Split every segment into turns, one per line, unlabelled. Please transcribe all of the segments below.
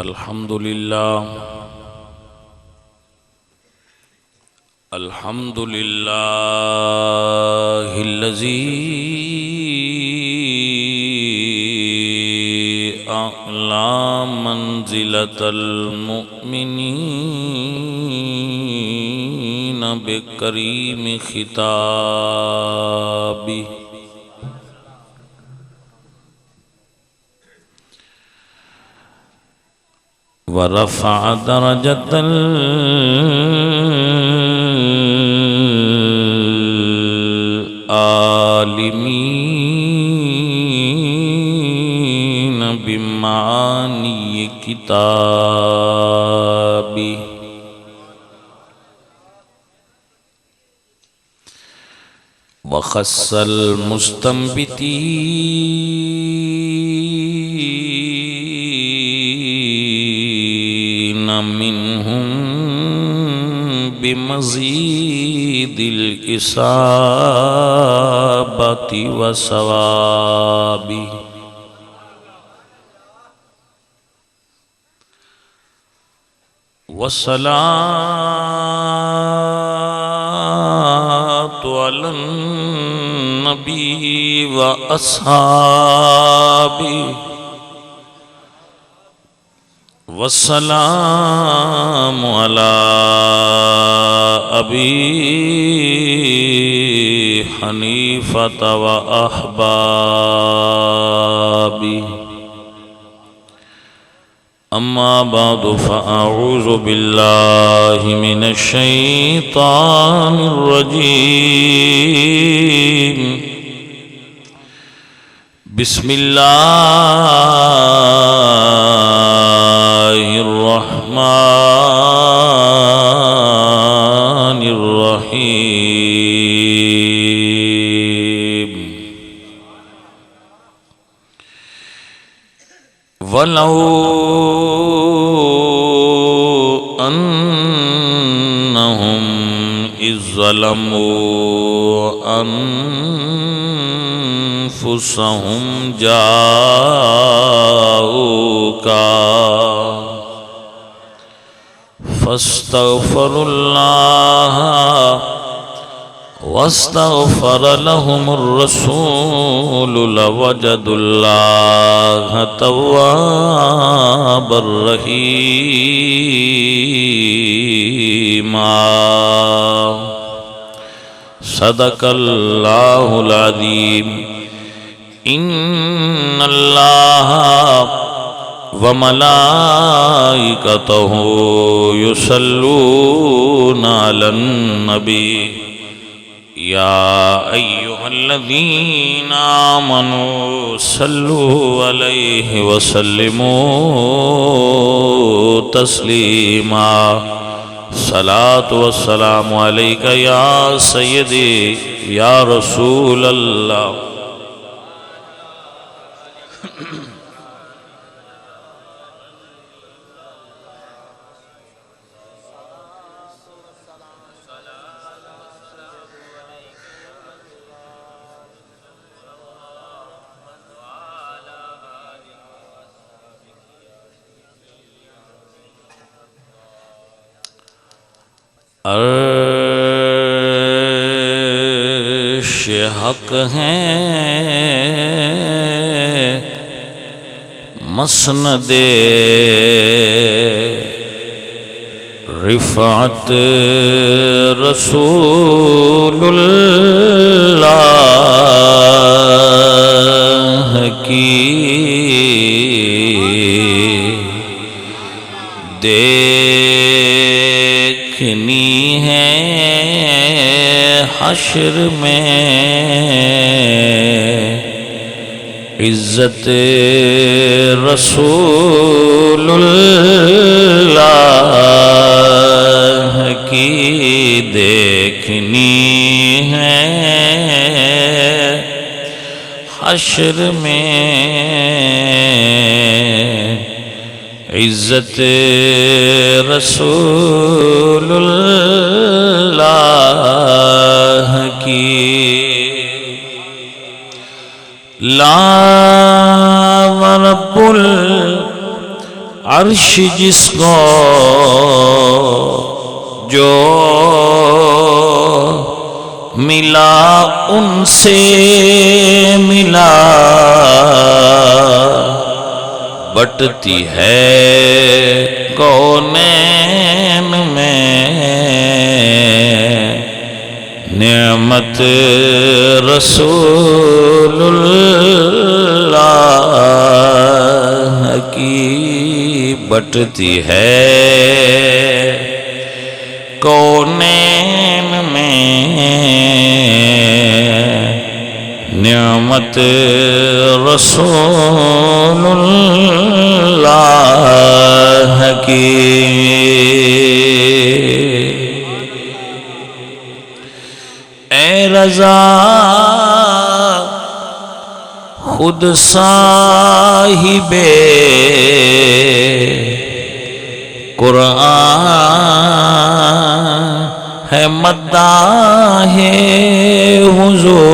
الحمد لله الحمد لله الذي أعلى منزلة المؤمنين بكريم خطابه ورفع درجة العالمين بمعاني كتابه وخص المستنبتين منهم بمزيد الإصابة والصواب والصلاة على النبي وأصحابه والسلام على أبي حنيفة وأحبابه أما بعد فأعوذ بالله من الشيطان الرجيم بسم الله الرحمن الرحيم ولو أنهم إذ ظلموا أنفسهم جاءوك فاستغفروا الله واستغفر لهم الرسول لوجدوا الله توابا رحيما صدق الله العظيم إن الله وملائكته يصلون على النبي يا أيها الذين آمنوا صلوا عليه وسلموا تسليما صلاة والسلام عليك يا سيدي يا رسول الله عرش حق ہیں مسند رفعت رسول اللہ کی دیکھنی ہے حشر میں عزت رسول اللہ کی دیکھنی ہے حشر میں عزت رسول اللہ کی لا رب العرش جس کو جو ملا ان سے ملا بٹتی ہے کونین میں نعمت رسول اللہ کی بٹتی ہے کونین میں نعمت رسول اللہ کی اے رضا خود صاحب قرآن ہے مداح حضور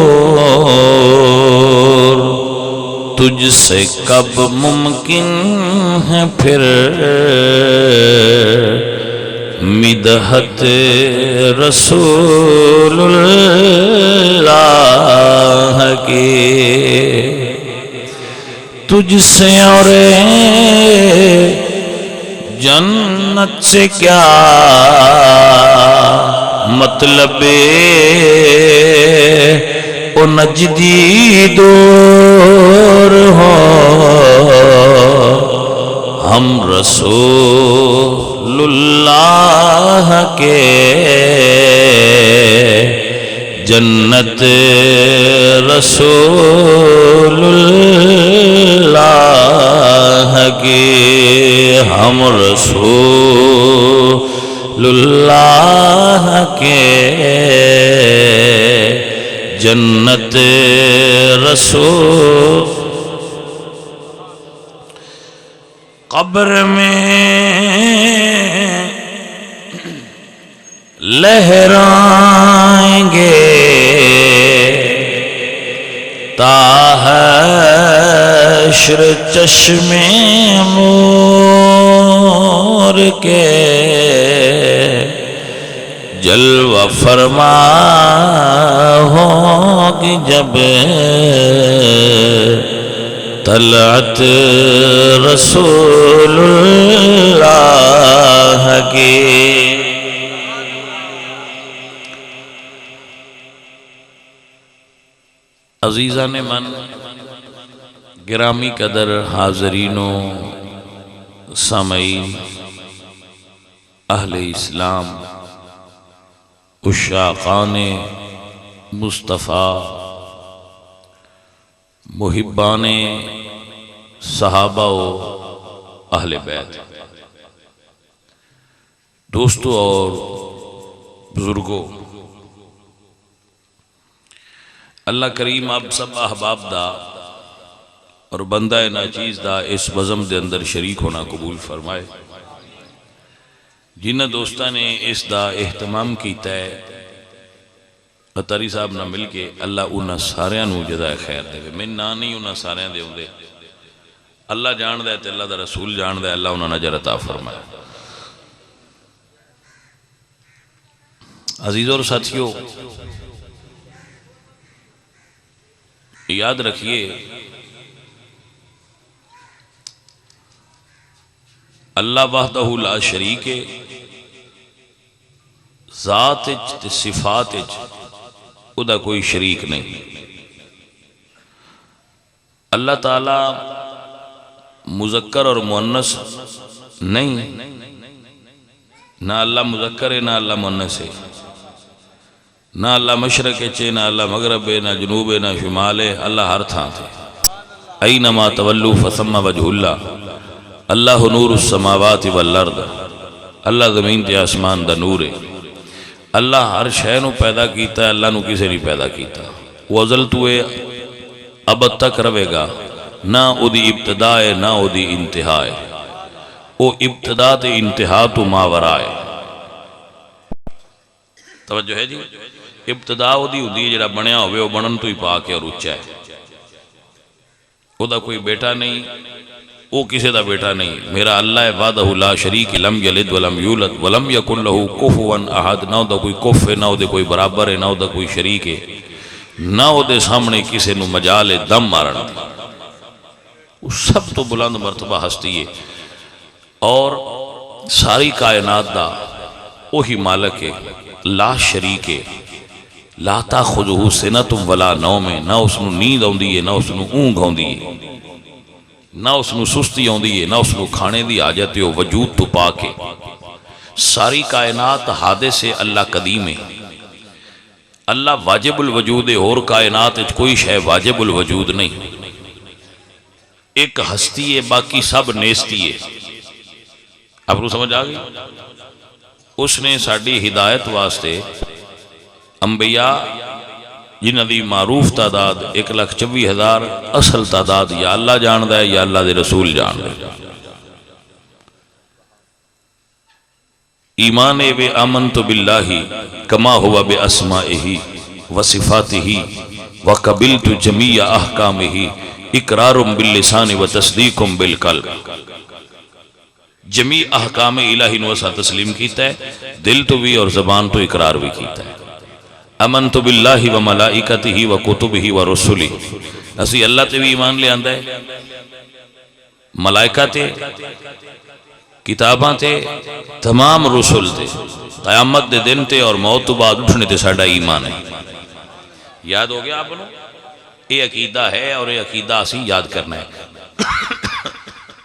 تجھ سے کب ممکن ہے پھر مدحت رسول اللہ کی تجھ سے اور جنت سے کیا مطلب او نجدی دور ہو ہم رسول اللہ کے جنت رسول اللہ کی ہم رسول اللہ کے جنت رسول قبر میں لہرائیں گے تا حشر چشمے نور کے جلوہ فرما ہوگی جب طلعت رسول اللہ کی عزیزان من گرامی قدر حاضرینوں سامعین اہل اسلام عشاقان مصطفیٰ محبان صحابہ و اہل بیت دوستوں اور بزرگوں اللہ کریم آپ سب احباب دا اور بندہ ناچیز دا اس بزم دے اندر شریک ہونا قبول فرمائے جنہ دوستہ نے اس دا اہتمام کیتا ہے اتاری صاحب نہ مل کے اللہ انہاں ساریاں نو جزائے خیر دے میں نہ نہیں انہاں ساریاں دے ہوں دے اللہ جان دے تے اللہ دا رسول جان دے اللہ انہاں نجر عطا فرمائے عزیزوں اور ساتھیوں یاد رکھیے اللہ وحدہ لا شریک ذات تے صفات او دا کوئی شریک نہیں اللہ تعالی مذکر اور مؤنث نہیں نہ اللہ مذکر ہے نہ اللہ مؤنث ہے نہ اللہ مشرق ہے نہ اللہ مغرب ہے نہ جنوب ہے نہ شمال ہے اللہ ہر تھا تھے اینما تولو فثم وجہ اللہ اللہ نور السماوات والارض اللہ زمین تے آسمان دا نور ہے اللہ ہر شے نو پیدا کیتا ہے اللہ نو کسے نہیں پیدا کیتا وہ ازل تو ہے اب تک رہے گا نہ او دی ابتدا ہے نہ او دی انتہا ہے او ابتدا تے انتہا تو ماورا ہے توجہ ہے جی ابتدا او دی جڑا بنیا ہوئے وہ بنن تو ہی پا کے اور اچھا ہے وہ دا کوئی بیٹا نہیں، وہ کسی دا بیٹا نہیں، میرا اللہ ہے وحدہ لا شریک لم یلد ولم یولد ولم یکن لہ کفوا احد، نہ دا کوئی کف ہے، نہ دے کوئی برابر ہے، نہ دا کوئی شریک ہے، نہ دے سامنے کسی نو مجال دم مارن دی۔ وہ سب تو بلند مرتبہ ہستی ہے اور ساری کائنات دا وہی مالک ہے، لا شریک ہے، لا تاخذہ سنۃ ولا نوم، نہ اس نو نیند آندی ہے، نہ اس نو اونگ آندی ہے، نہ اس نو سستی آندی ہے، نہ اس نو کھانے دی حاجت ہے، وجود تو پاک ہے۔ ساری کائنات حادث ہے، اللہ قدیم ہے، اللہ واجب الوجود ہے، اور کائنات کوئی شے واجب الوجود نہیں، ایک ہستی ہے، باقی سب نیستی ہے۔ آپ کو سمجھ آ گئی؟ اس نے ساڑی ہدایت واسطے انبیاء جنہ دی معروف تعداد 1,24,000 اصل تعداد یا اللہ جاندہ ہے یا اللہ دے رسول جاندہ ہے۔ ایمان بے آمنت باللہ کما ہوا بے اسمائہ و صفاتہ و قبلت جمیع احکامہ اقرار باللسان و تصدیق بالقلب۔ جمیع احکام الہی نوسا تسلیم کیتا ہے، دل تو بھی اور زبان تو اقرار بھی کیتا ہے۔ امنت باللہ و ملائکتہ و کتبہ و رسلہ، اسی اللہ تے بھی ایمان لے آندہ ہے، ملائکہ تے، کتاباں تے، تمام رسول تے، قیامت دے دن تے اور موت تو بعد اٹھنے تے ساڑا ایمان ہے۔ یاد ہو گیا آپ نے؟ یہ عقیدہ ہے اور یہ عقیدہ اسی یاد کرنا ہے۔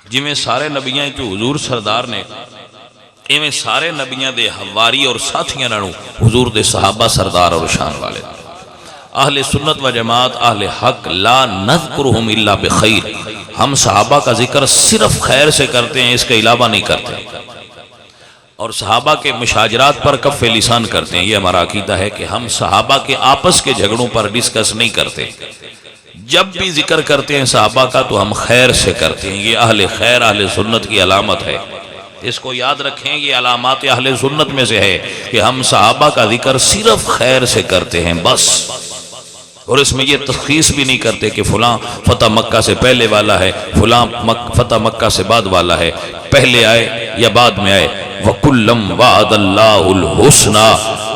جی میں سارے نبیاں جو حضور سردار نے، ایویں سارے نبیاں دے حواری اور ساتھیاں نانو حضور دے صحابہ سردار اور شان والے۔ اہل سنت و جماعت اہل حق لا نذکرہم الا بخیر، ہم صحابہ کا ذکر صرف خیر سے کرتے ہیں، اس کے علاوہ نہیں کرتے، اور صحابہ کے مشاجرات پر کف لسان کرتے ہیں۔ یہ ہمارا عقیدہ ہے کہ ہم صحابہ کے آپس کے جھگڑوں پر ڈسکس نہیں کرتے، جب بھی ذکر کرتے ہیں صحابہ کا تو ہم خیر سے کرتے ہیں۔ یہ اہل خیر اہل سنت کی علامت ہے، اس کو یاد رکھیں، یہ علامات اہل سنت میں سے ہے کہ ہم صحابہ کا ذکر صرف خیر سے کرتے ہیں بس، اور اس میں یہ تخصیص بھی نہیں کرتے کہ فلاں فتح مکہ سے پہلے والا ہے، فلاں فتح مکہ سے بعد والا ہے، پہلے آئے یا بعد میں آئے۔ وَكُلًّا وَعَدَ اللَّهُ الْحُسْنَى،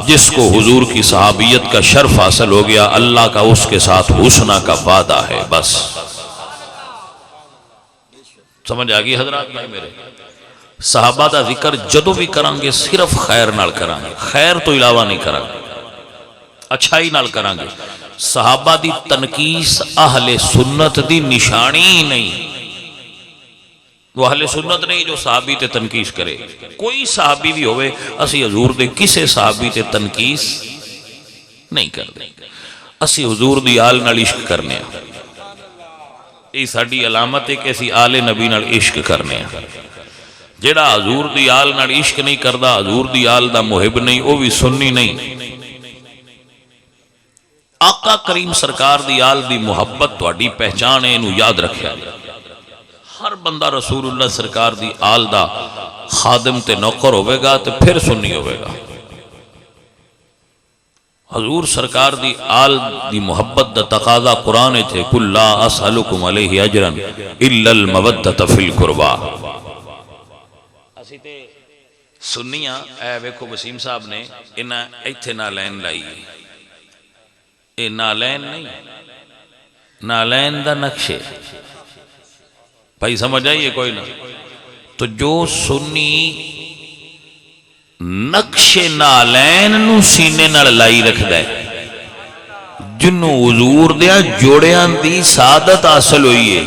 جس کو حضور کی صحابیت کا شرف حاصل ہو گیا، اللہ کا اس کے ساتھ حسنہ کا وعدہ ہے بس۔ سمجھ آگئی حضرات بھائی میرے؟ صحابہ دا ذکر جدو بھی کرانگے صرف خیر نال کرانگے، خیر تو علاوہ نہیں کرانگے، اچھائی نال کرانگے۔ صحابہ دی تنقیس اہل سنت دی نشانی نہیں، وہ اہل سنت نہیں جو صحابی تے تنقیس کرے۔ کوئی صحابی بھی ہوئے، اسی حضور دے کسے صحابی تے تنقیس نہیں کر دیں، اسی حضور دی آل نال عشق کرنے ہیں، یہ ساڑی علامت ہے کہ اسی آل نبی نال عشق کرنے ہیں۔ جیڑا حضور دی آل نال عشق نہیں کردہ، حضور دی آل دا محب نہیں، وہ بھی سنی نہیں۔ آقا کریم سرکار دی آل دی محبت تواڈی پہچان ہے، انہوں یاد رکھیا۔ ہر بندہ رسول اللہ سرکار دی آل دا خادم تے نوکر ہوئے گا تے پھر سنی ہوئے گا۔ حضور سرکار دی آل دی محبت دا تقاضا قرآن تھے، قُلْ لَا أَسْأَلُكُمْ عَلَيْهِ أَجْرًا إِلَّا الْمَوَدَّةَ فِي الْقُرْبَى۔ اسی تے سنیاں، اے ویکھو وسیم صاحب نے انہاں ایتھے نالین لائی، اے نالین نہیں، نالین دا نقشے، بھائی سمجھ آئیے کوئی نہ؟ تو جو سنی نقش نالین نو سینے نال لائی رکھ دے، جنہوں حضور دیا جوڑیاں دی سعادت حاصل ہوئی ہے،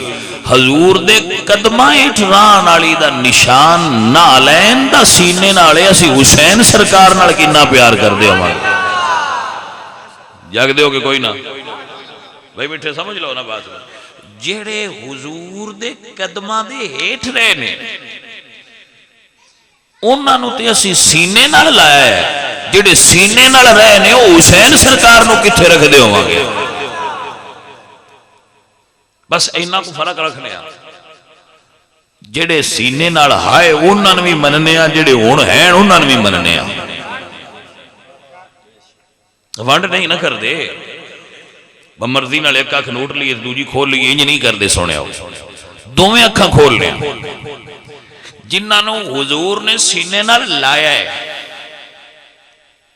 حضور دے قدمہ اٹھران آلی دا نشان نالین دا سینے نالے، اسی حسین سرکار نال کنا پیار کر دے ہمارے۔ جاگ دے ہو کہ کوئی نہ؟ بھائی بیٹھے سمجھ لو نا بات میں، جیڑے حضور دے قدمہ دے ہیٹھ رہے نے انہاں نو تے اسی سینے نال لایا ہے، جیڑے سینے نال رہے نے وہ حسین سرکار نو کتھے رکھ دے ہوں گے؟ بس اینا کو فرق رکھنے ہیں، جیڑے سینے نال ہائے انہاں نو بھی مننے ہیں، جیڑے ہون ہیں انہاں نو بھی مننے ہیں، وانڈ نہیں نہ کر دے۔ مرضی نال ایک اکھ نوٹ لیے دوجی کھول لیے، انج نہیں کردے سونے ہو، دوویں اکھاں کھول لیا۔ جنہاں نو حضور نے سینے نال لایا ہے،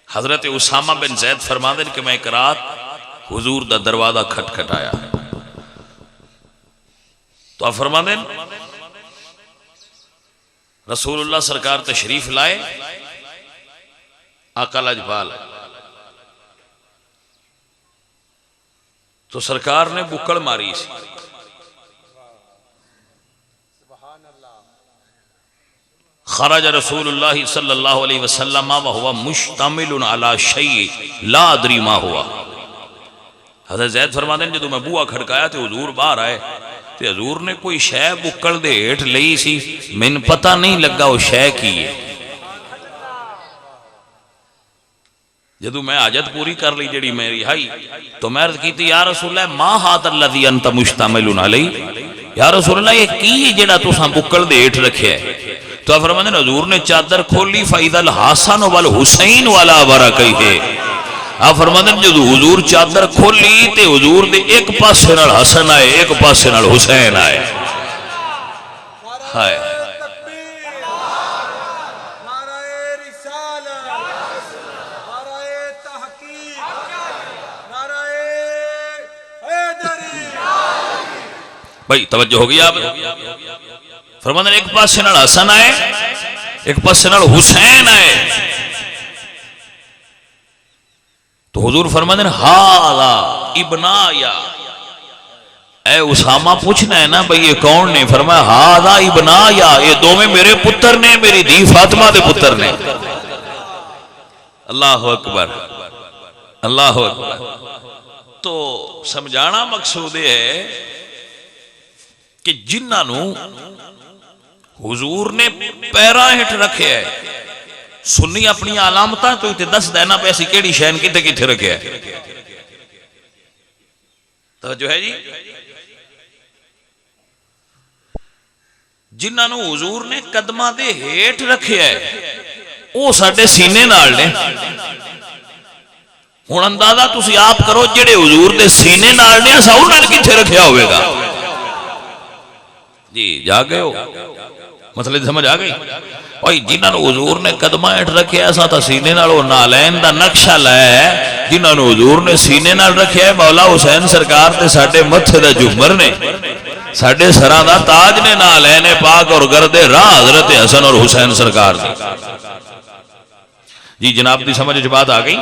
حضرت اسامہ بن زید فرماندے کہ میں ایک رات حضور دا دروازہ کھٹکھٹایا تو آپ فرماندے رسول اللہ سرکار تشریف لائے، آقا لاجپال تو سرکار نے بکڑ ماری سی، خرج رسول اللہ صلی اللہ علیہ وسلم وہو مشتمل علی شیء لا ادری ما ہوا۔ حضرت زید فرماتے ہیں جدو میں بوا کھڑکایا تو حضور باہر آئے تو حضور نے کوئی شے بکڑ دے ہیٹھ لئی سی، من پتہ نہیں لگا وہ شے کی ہے۔ جدو میں حاجت پوری کر لی جڑی میری ہائی تو میں عرض کیتی یا رسول اللہ ما ھذا الذی انت مشتمل علی، یا رسول اللہ یہ کی جڑا تساں بکڑ دے ہیٹھ رکھیا ہے؟ تو آپ فرماتے ہیں حضور نے چادر کھولی فَإِذَا الْحَسَنُ وَالْحُسَيْنُ وَلَا بَرَكَيْهِ۔ آپ فرماتے ہیں جدو حضور چادر کھولی تے حضور دے ایک پاسے نال حسن آئے، ایک پاسے نال حسین آئے۔ ہائے بھائی توجہ ہوگی آپ؟ فرماتے ہیں ایک پاسے نال حسن آئے، ایک پاسے نال حسین آئے۔ تو حضور فرماتے ہیں ھذا ابنایا، اے اسامہ پوچھنا ہے نا بھئی یہ کون نے؟ فرمایا ھذا ابنایا، یہ دوویں میرے پتر نے، میری دی فاطمہ دے پتر نے۔ اللہ اکبر، اللہ اکبر۔ تو سمجھانا مقصود ہے کہ جنہاں نو حضور نے پیراں ہٹ رکھے ہے، سنی اپنی علامتاں تو تے دس دینا پیسی کیڑی شین کتے کتے رکھے ہے۔ توجہ ہے جی؟ جنہاں نو حضور نے قدمہ دے ہیٹ رکھے ہے او ساڈے سینے نال نے۔ ہن اندازہ تسی آپ کرو جڑے حضور دے سینے نال نے اساں انہاں نے کتے رکھیا ہوئے گا؟ جی جا گئے ہو؟ مطلب سمجھ آ گئی؟ اور جنہاں نو حضور نے قدمہ ہٹ رکھے ایسا تھا سینے نال وہ نالین دا نقشہ لایا ہے، جنہاں نو حضور نے سینے نال رکھے ہے مولا حسین سرکار تے ساڈے متھے دا جمر نے، ساڈے سراں دا تاج نے، نالین پاک اور گرد راہ حضرت حسن اور حسین سرکار دی۔ جی جناب دی سمجھ بات آ گئی؟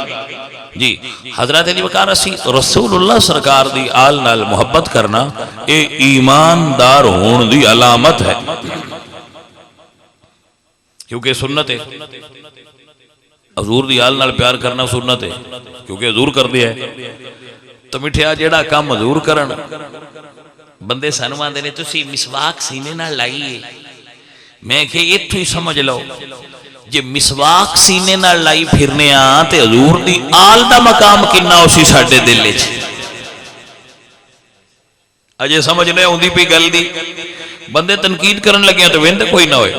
جی حضرت علی وقار اسی رسول اللہ سرکار دی آل نال محبت کرنا اے ایماندار ہون دی علامت ہے، کیونکہ سنت ہے۔ حضور دی آل نال پیار کرنا سنت ہے کیونکہ حضور کر دیا ہے۔ تو مٹھیا جیڑا کام حضور کرن بندے سانو آندے نے تسی مسواک سینے نال لائیے، میں کہ ایتھوں ہی سمجھ لو جے مسواک سینے نال لائی پھرنے آن تے حضور دی آل دا مقام کنا اسی ساڈے دل وچ اجے سمجھنے ہوندی پئی گل دی۔ بندے تنقید کرن لگے تو وند کوئی نہ ہوئے،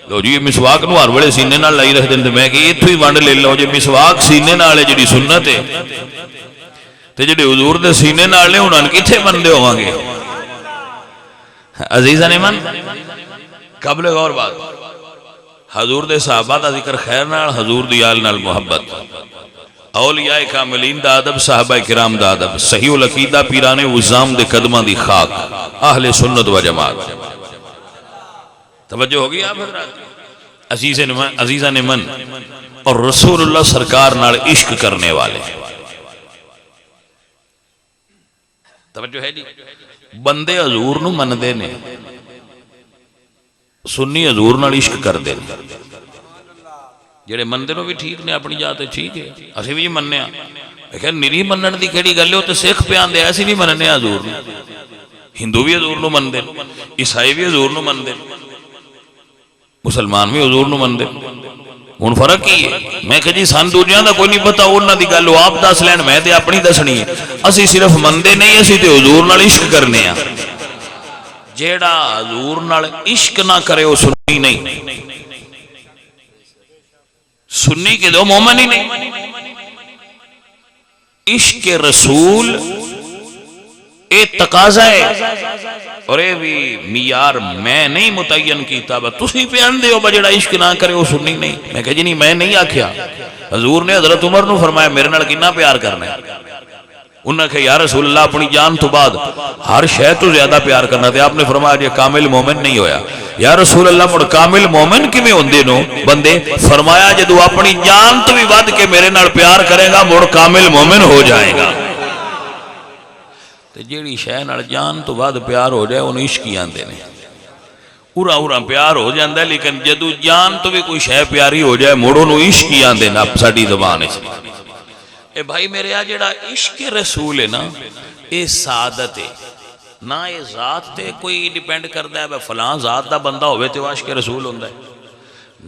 لو جی مسواک نو ہر ویلے سینے نال لائی رکھ دے، میں کہ ایتھوں ہی ونڈ لے لو جے مسواک سینے نال جڑی سنت ہے تے جڑے حضور دے سینے نال نے انہاں کتھے بندے ہوواں گے؟ عزیزاں نے من قبل غور بات حضور دے صحابہ دا ذکر خیر نال، حضور دی آل نال محبت، اولیاء کاملین دا ادب، صحابہ کرام دا ادب، صحیح العقیدہ پیران وزام دے قدماں دی خاک، اہل سنت و جماعت۔ توجہ ہوگی آپ حضرات؟ عزیزاں نے من اور رسول اللہ سرکار نال عشق کرنے والے، توجہ ہے جی؟ بندے حضور نو من دے نے، سنی حضور نال عشق کر دے، جڑے مندے نو بھی ٹھیک نے اپنی جاتے ٹھیک ہے، اسی بھی مننے ہاں، لیکن میری منن دی کیڑی گل ہے؟ تے سکھ پیان دے ایسی بھی مننے حضور نو، ہندو بھی حضور نو من دے، عیسائی بھی حضور نو من دے، مسلمان بھی حضور نو من دے۔ ہن فرق کی ہے؟ میں کہ جی سان دوجیاں دا کوئی نہیں پتا، انہاں دی گل آپ دس لین، میں تے اپنی دسنی ہے۔ اسی صرف مندے نہیں، اسی تے حضور نال عشق کرنے ہاں۔ جیڑا حضور نال عشق نہ کرے وہ سنی نہیں، سنی کے دو مومن ہی نہیں۔ عشق رسول اے تقاضا ہے اور اے بھی معیار میں نہیں متعین کیتا با تسی پہ اندے ہو با جڑا عشق نہ کرے وہ سنی نہیں. میں کہا جی نہیں میں نہیں آکھیا. حضور نے حضرت عمر نو فرمایا میرے نال کتنا پیار کرنا ہے. انہوں نے کہا یا رسول اللہ اپنی جان تو بعد ہر شے تو زیادہ پیار کرنا تھے. آپ نے فرمایا یہ کامل مومن نہیں ہویا. یا رسول اللہ مڑ کامل مومن کیویں ہوندے نو بندے؟ فرمایا جدو اپنی جان تو بھی ود کے میرے نال پیار کرے گا مڑ کامل مومن ہو جائے گا. تے جیڑی شے نال جان تو بعد پیار ہو جائے انہوں عشق ہی آندے نے. اورا اورا پیار ہو جاندہ ہے لیکن جدو جان تو بھی کوئی شے پیاری ہو جائے مڑ انہوں عشق ہی آندے نا ساڈی زبان ہے. اے بھائی میرے آ جڑا عشق رسول ہے نا اے سعادت ہے نہ اے ذات تے کوئی ڈیپینڈ کرتا ہے فلاں ذات دا بندہ ہوئے تے عشق رسول ہوندہ ہے.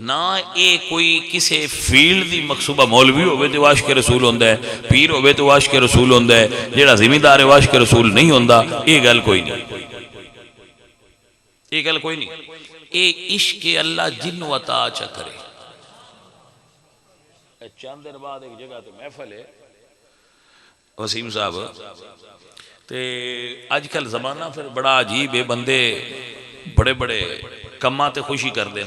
نہ اے کوئی کسی فیلڈ دی مقصوبہ مولوی ہوئے تے عشق رسول ہوندہ ہے, پیر ہوئے تے عشق رسول ہوندہ ہے, جڑا زمیندار ہے عشق رسول نہیں ہوندہ. اے گل کوئی نہیں, اے گل کوئی نہیں. اے عشق اللہ جن و عطا چا کرے. چند دن بعد ایک جگہ تے محفل ہے وسیم صاحب تے آج کل زمانہ پھر بڑا عجیب ہے. بندے بڑے بڑے کماں تے خوشی کر دیں.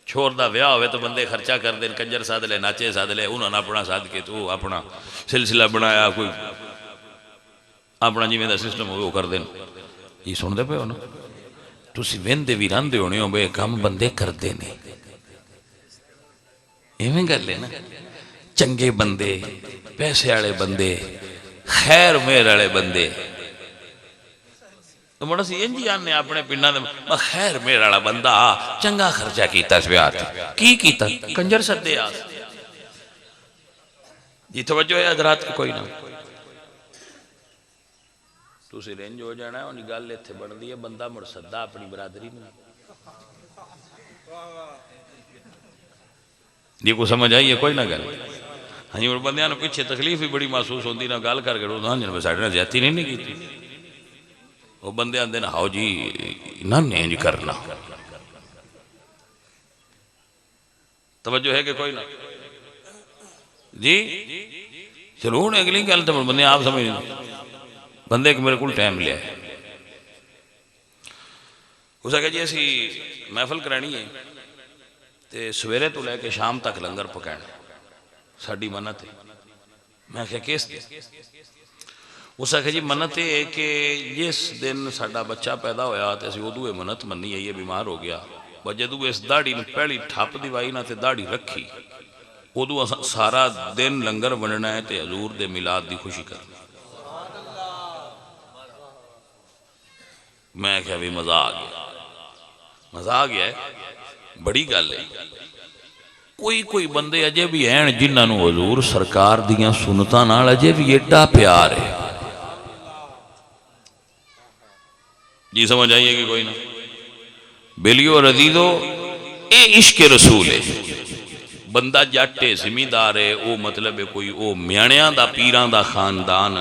چھوڑ دا ویاہ ہوئے تو بندے خرچہ کر دیں, کنجر ساتھ لے, ناچے ساتھ لے. انہوں نے اپنا ساتھ کے تو اپنا سلسلہ بنایا, کوئی اپنا جی میں دا سسٹم ہوئے وہ کر دیں. یہ سن دے پہ ہو نا تسی ویندے بھی رہندے ہونے ہو بے کم بندے کر دے نہیں. ایویں گل ہے نا, چنگے بندے, پیسے والے بندے, خیر میر والے بندے. تو مڑا سی انجی آنے اپنے پنڈا دے خیر میر والا بندہ چنگا خرچہ کیتا اس بیات کی کیتا کنجر سدے آس. جی توجہ ہے حضرات کی کوئی نہ تو سی رینج ہو جانا ہے. انہی گل لیتے بڑھ دی ہے بندہ مڑ صدا اپنی برادری میں. یہ کو سمجھ آئیے کوئی نہ گل. ہاں اور بندیاں نے پیچھے تکلیف بھی بڑی محسوس ہوندی نہ گال کر کے روزان جن میں ساڑھے نہ زیادتی نہیں کی تھی. وہ بندے آندے نہ ہاؤ جی نہ نینج کرنا. توجہ ہے کہ کوئی نہ جی چلو ہوں اگلی گل تو بندے آپ سمجھ بندے کہ میرے کو ٹائم لیا ہے. اسے کہ جی ایسی محفل کرانی ہے تے سویرے تو لے کے شام تک لنگر پکائنا ساڑھی منت ہے. میں کہا کیس دے اسے کہ جی منت ہے کہ جس دن ساڑھا بچہ پیدا ہویا تے اسی ادوے منت منی ہے یہ بیمار ہو گیا وجدو اس داڑھی نے پہلی ٹھاپ دیوائی نہ تے داڑھی رکھی ادو سارا دن لنگر بننا ہے تے حضور دے میلاد دی خوشی کرنا. میں کہا بھی مزہ آ گیا, مزہ آ گیا ہے. بڑی گل ہے. کوئی بندے اجے بھی ہیں جنہاں نو حضور سرکار دیاں سنتاں نال اجے بھی ایڈا پیار ہے. جی سمجھ آئیے کہ کوئی نہ بیلیو رضیدو اے عشق رسول ہے. بندہ جاٹے زمیندار ہے او مطلب ہے کوئی او میانیاں دا پیران دا خاندان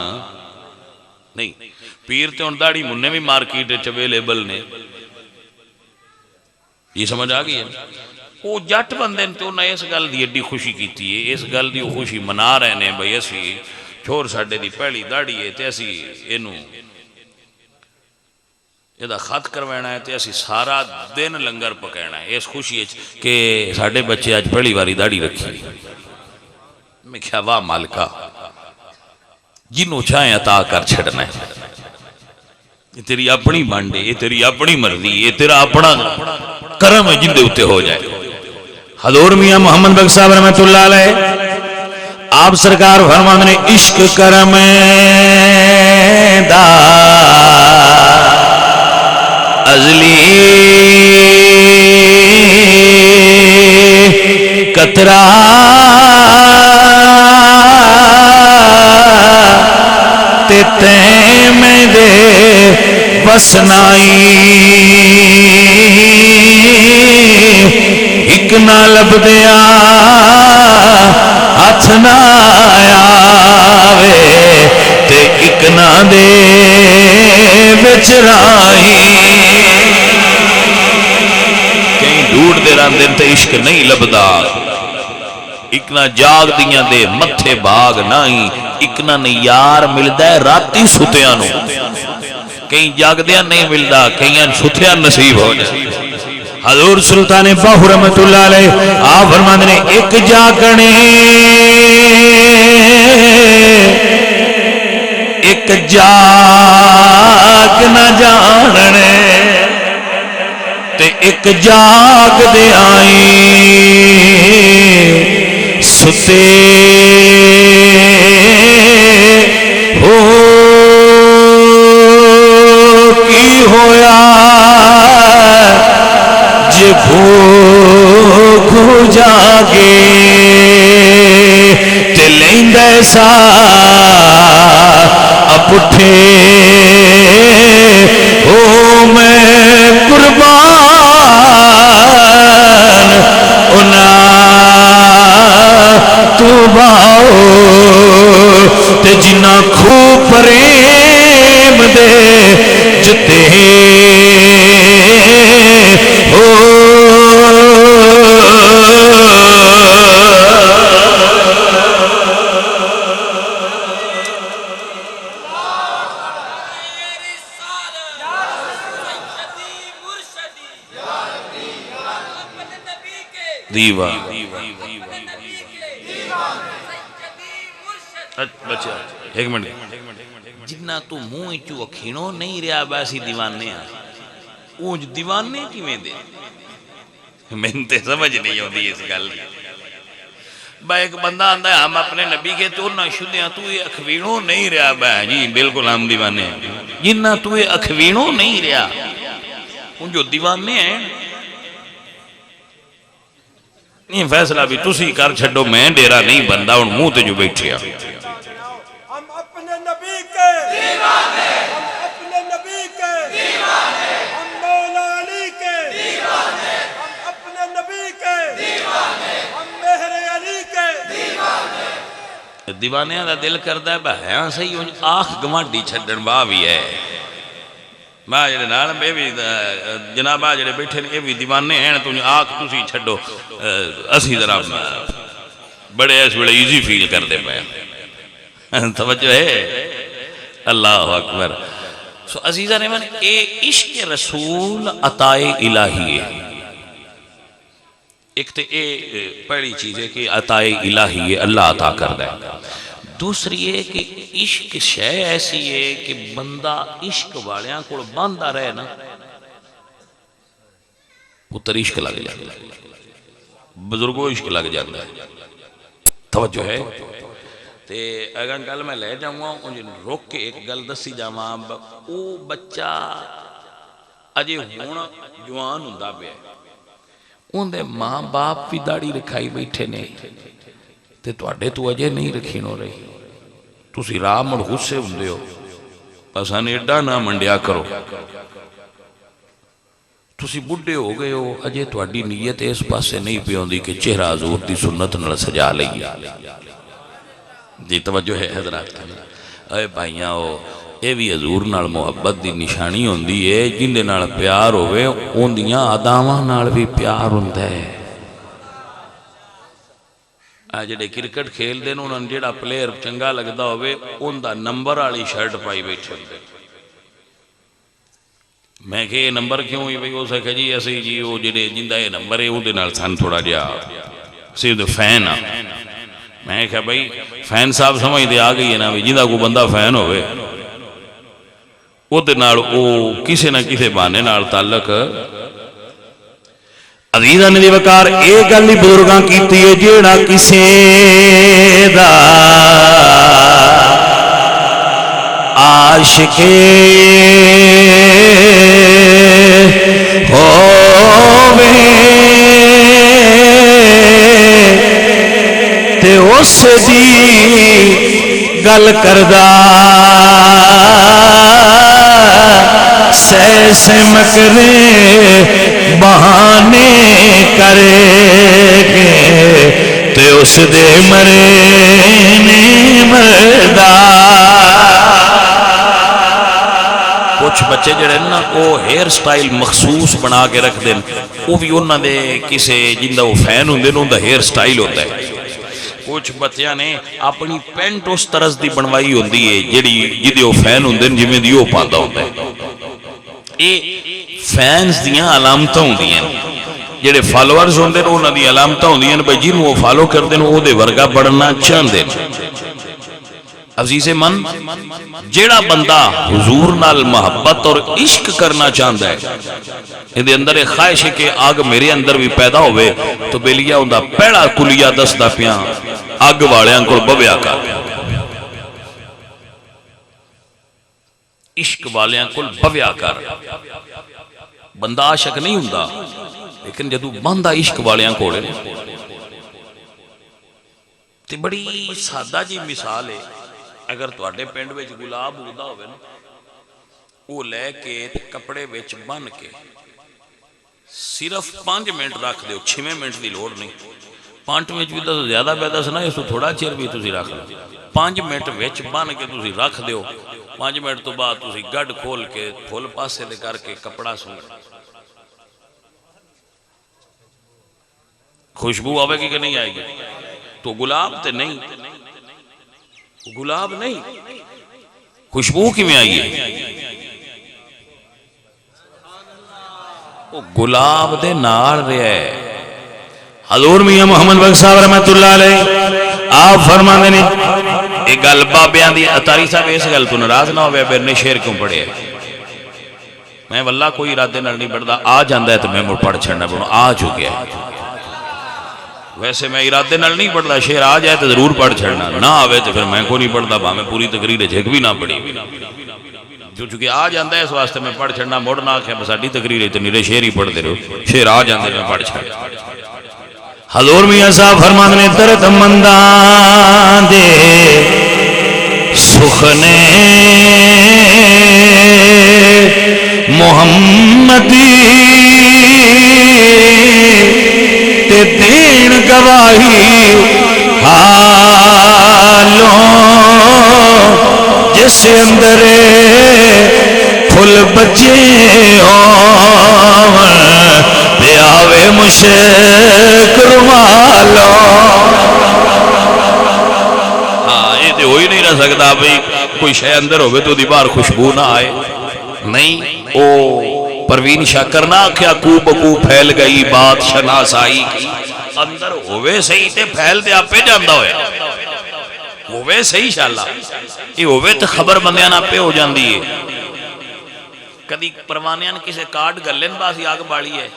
نہیں. پیر تے ان داڑھی مننے بھی مارکیٹ اویلیبل نے. یہ سمجھ آ گئی ہے. وہ جٹ بندے تو انہیں اس گل دی ایڈی خوشی کیتی ہے, اس گل دی خوشی منا رہے نے بھئی اسی چھوڑ ساڑھے دی پہلی داڑھی ہے تے اسی اینو یہ دا خط کروانا ہے تے اسی سارا دن لنگر پکانا ہے اس خوشی ہے کہ ساڑھے بچے آج پہلی باری داڑھی رکھی. میں کہا واہ مالکہ جنہوں چاہیں عطا کر چھڑنا ہے. یہ تیری اپنی بانڈے, یہ تیری اپنی مرضی, یہ تیرا اپنا کرم ہے جن دے ہوتے ہو جائے. حضور میاں محمد بخش صاحب رحمت اللہ علیہ آپ سرکار فرمان نے عشق کرم دا ازلی قطرہ تے میں دے وسنائی ایک نہ لب دیا ہاتھ نہ آوے تے ایک نہ دے بچرائی. کہیں ڈھونڈ دے رہاں دن تے عشق نہیں لبدا, ایک نہ جاگ دیاں دے متھے باغ نہیں ایک نہ نہیں یار ملدا ہے راتی ستیاں نو کئی جاگدیاں نہیں ملدا کئیاں ستیاں نصیب ہو جائے
حضور سلطان باہو رحمت اللہ علیہ آپ فرماتے ہیں ایک جاگنے ایک جاگ نہ جاننے تے ایک جاگ دے آئی ستے ہو کی ہویا جے بھوک جاگے تے لیندے سا اپٹھے او میں قربان انا تو باؤ تے جنہ کھو پریم دے جتے
دیوا بچہ ایک منٹ جنہ تو منہ چو اکھینوں نہیں رہا باسی دیوانے اونج دیوانے کی میں دے میں تے سمجھ نہیں ہوتی اس گل با ایک بندہ آندہ ہے ہم اپنے نبی کے تو نہ شدیاں تو یہ اکھوینوں نہیں رہا با جی بالکل ہم دیوانے جنہ تو یہ اکھوینوں نہیں رہا ان جو دیوانے ہیں یہ فیصلہ بھی تسی کر چھڑو میں ڈیرا نہیں بندہ ان منہ تے جو بیٹھیا
ہم اپنے نبی کے دیوانے ہم اپنے نبی کے دیوانے ہم مولا علی کے دیوانے ہم اپنے نبی کے دیوانے ہم مہر علی کے دیوانے
دیوانے دا دل کردہ ہے بہیاں صحیح ان آنکھ گمانڈی چھڑن باہ بھی ہے ماں جڑے نال میں بھی جناب جڑے بیٹھے نے یہ بھی دیوانے ہیں تو آنکھ تسی چھڑو اسی ذرا بڑے اس بڑے ایزی فیل کر دے پائے توجہ ہے اللہ اکبر سو عزیزہ نے من اے عشق رسول عطائے الہی ہے ایک تے اے پہلی چیز ہے کہ عطائے الہی ہے اللہ عطا کر دے دوسری ہے کہ عشق شے ایسی ہے کہ بندہ عشق والیاں کو باندھا رہے نا پتر عشق لگ جاتا ہے بزرگوں عشق لگ جاتا ہے توجہ ہے تے اگر گل میں لے جاؤں گا انہیں روک کے ایک گل دسی جاؤں او بچہ اجے ہونا جوان ہوندا پیا ان دے ماں باپ بھی داڑھی رکھائی بیٹھے نے تے تواڈے تو اجے نہیں رکھی نو رہی تسی راہ مڑ غصے ہوندے ہو اساں نے ایڈا نہ منڈیا کرو تسی بڈھے ہو گئے ہو اجے تواڈی نیت اس پاسے نہیں پی ہوندی کہ چہرہ حضور دی سنت نال سجا لئی جی توجہ ہے حضرات اے بھائیاں ہو اے بھی حضور نال محبت دی نشانی ہوندی ہے جن دے نال پیار ہوئے اون دیاں اداواں نال بھی پیار ہوندا ہے جڑے کرکٹ کھیل دے انہاں جڑا پلیئر چنگا لگدا ہوئے اون دا نمبر والی شرٹ پائی بیٹھے ہوندے میں کہ یہ نمبر کیوں ہوئی بھئی ہو سکے جی ایسے جی وہ جڑے جندہ یہ نمبر ہے وہ دے نال سان تھوڑا جا صرف فین آ میں کہا بھئی فین صاحب سمجھ دے آ گئی ہے نا جندہ کو بندہ فین ہوئے وہ دے نال وہ کسے نہ کسے بانے نال تعلق
عزیزہ نے دی وقار ایک گلی بزرگاں کیتی ہے جیڑا کسے دا عاشق ہووے تے اس دی گل کردہ سیسے مکرے بہانے کرے گے تے اس دے مرے نے مردہ
کچھ بچے جڑے نا وہ ہیئر سٹائل مخصوص بنا کے رکھ دیں وہ بھی انہوں دے کسے جندہ وہ فین ہوں دے انہوں دا ہیئر سٹائل ہوتا ہے وہ کچھ بچیاں نے اپنی پینٹ اس طرز دی بنوائی ہوندی ہے جدی وہ فین ہوندے جویں دی وہ پاندا ہوندا ہے. یہ فینس دیاں علامتاں ہوندیاں جڑے فالوورز ہوندے نے انہاں دی علامتاں ہوندیاں بھئی جنوں وہ فالو کردے نے او دے ورگا بڑھنا چاہندے. عزیز من جیڑا بندہ حضور نال محبت اور عشق کرنا چاہتا ہے اندے اندر ایک خواہش ہے کہ آگ میرے اندر بھی پیدا ہوئے تو بیلیا ہوندا پہلا کلیا دسدا پیاں اگ والیاں کول بویا کر عشق والیاں کول بویا کر. بندہ عاشق نہیں ہوندا لیکن جدوں بندہ عشق والیاں کول تے بڑی سادہ جی مثال ہے. اگر تواڈے پنڈ وچ گلاب اگدا ہوئے نا وہ لے کے کپڑے وچ بن کے صرف 5 منٹ رکھ دیو 6 منٹ دی لوڑ نہیں 5 منٹ بھی تو زیادہ پیدا سنا اس تو تھوڑا چیر بھی تسی رکھ لو 5 منٹ وچ بن کے تسی رکھ دیو 5 منٹ تو بعد تسی گڈ کھول کے پھول پاسے دے کر کے کپڑا سو خوشبو آوے گی کہ نہیں آئے گی. تو گلاب تے نہیں گلاب نہیں خوشبو کی میں آئی ہے وہ گلاب دے نال رہے ہے.
حضور میاں محمد بخش صاحب رحمت اللہ علیہ آپ فرماندے نے
ایک گل بابیاں دی اتاری صاحب اس گل تو ناراض نہ ہوئے میرے نے شعر کیوں پڑھے میں واللہ کوئی ارادے نال نہیں پڑھدا آ جاندا ہے تو میں مڑ پڑھ چھڑنا پڑھوں آ چکیا ہے. ویسے میں ارادے نال نہیں پڑھدا شعر آ جائے تو ضرور پڑھ چھڑنا نہ آوے تو پھر میں کو نہیں پڑھدا با میں پوری تقریر جھک بھی نہ پڑھی جو چونکہ آ جاندا ہے اس واسطے میں پڑھ چھڑنا مڑ نہ کہ ساڈی تقریر تے نیرے شعر ہی پڑھ دے رہو شعر آ جاندے میں پڑھ چھڑ.
حضور میاں صاحب فرماندے نے درد منداں دے سخنے محمدی تے دین گواہی حالوں جس اندر پھل بچے ہون تے آوے مشک رومالوں.
ہاں یہ تو ہو ہی نہیں رہ سکتا بھئی کوئی شے اندر ہوئے تو دی باہر خوشبو نہ آئے نہیں. او پروین شاکر نہ کیا کو بکو پھیل گئی بات شناسائی کی اندر ہوئے صحیح تے پھیل تے آپ پہ جاندہ ہوئے ہوئے صحیح شاءاللہ یہ ہوئے تے خبر بندیاں آپ پہ ہو جاندی ہے. کدی پروانیاں کسے کارڈ گلن باسی آگ باڑی ہے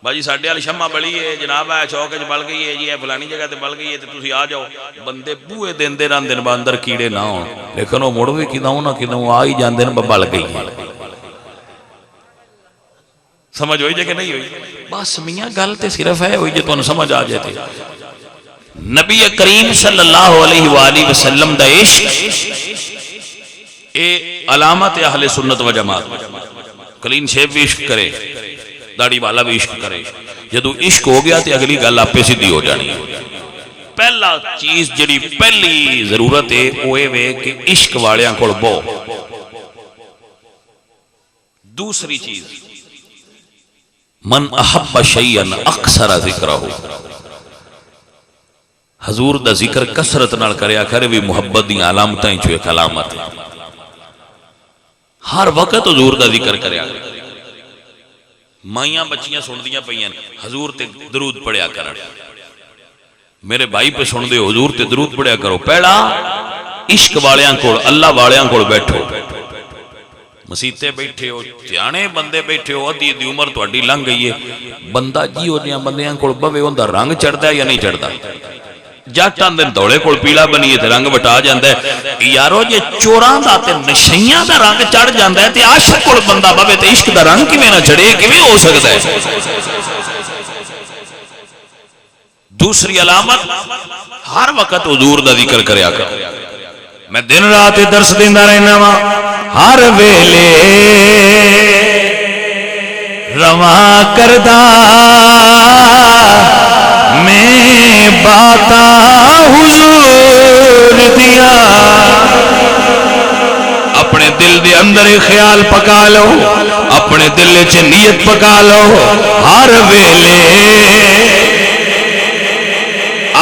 باجی ساڑھے والی شمع بڑی ہے جناب ہے چوک جو بل گئی ہے جی ہے فلانی جگہ تے بل گئی ہے تے تسی آ جاؤ بندے بوئے دن دے ران دن باندر کیڑے نہ ہوں لیکن وہ مڑوے کی نہ آئی جان دن بل گئی ہے. سمجھ ہوئی جے کہ نہیں ہوئی بس میاں گل تے صرف ہے ہوئی جے تو سمجھ آ جاتے. نبی کریم صلی اللہ علیہ وآلہ وسلم دا عشق اے علامت اہل سنت و جماعت. کلین شیف بھی عشق کرے داڑی والا بھی عشق کرے جدو عشق ہو گیا تے اگلی گل آپ پہ سیدھی ہو جانی ہے. پہلا چیز جڑی پہلی ضرورت ہے وہ ہے کہ عشق والیاں کول بو. دوسری چیز من احب شیئا اکثر ذکرہ حضور دا ذکر کثرت نال کریا کرے بھی محبت دی علامتیں جو ایک علامت ہے. ہر وقت حضور دا ذکر کریا کرے مائیاں بچیاں سن دیاں پئیاں حضور تے درود پڑھیا کرن میرے بھائی پہ سن دے حضور تے درود پڑھیا کرو. پہلا عشق والیاں کول اللہ والیاں کول بیٹھو مسیتے بیٹھے ہو جانے بندے بیٹھے ہو ادھی دی عمر تو اڈی لنگ گئی ہے بندہ جی ہو دیاں بندیاں کول بوے ہوندا رنگ چڑھدا ہے یا نہیں چڑھدا جٹاں دے دوڑے کول پیلا بنیے تے رنگ وٹا جاندا ہے یارو جے چوراں دا تے نشیاں دا رنگ چڑھ جاندا ہے تے عاشق کول بندہ بوے تے عشق دا رنگ کیویں نہ چڑھے کیویں ہو سکدا ہے. دوسری علامت ہر وقت حضور دا ذکر کریا کرو.
میں دن رات درس دیندا رہنا وا ہر ویلے رواں کردا میں باتاں حضور دیاں اپنے دل دے اندر خیال پکا لو اپنے دل وچ نیت پکا لو ہر ویلے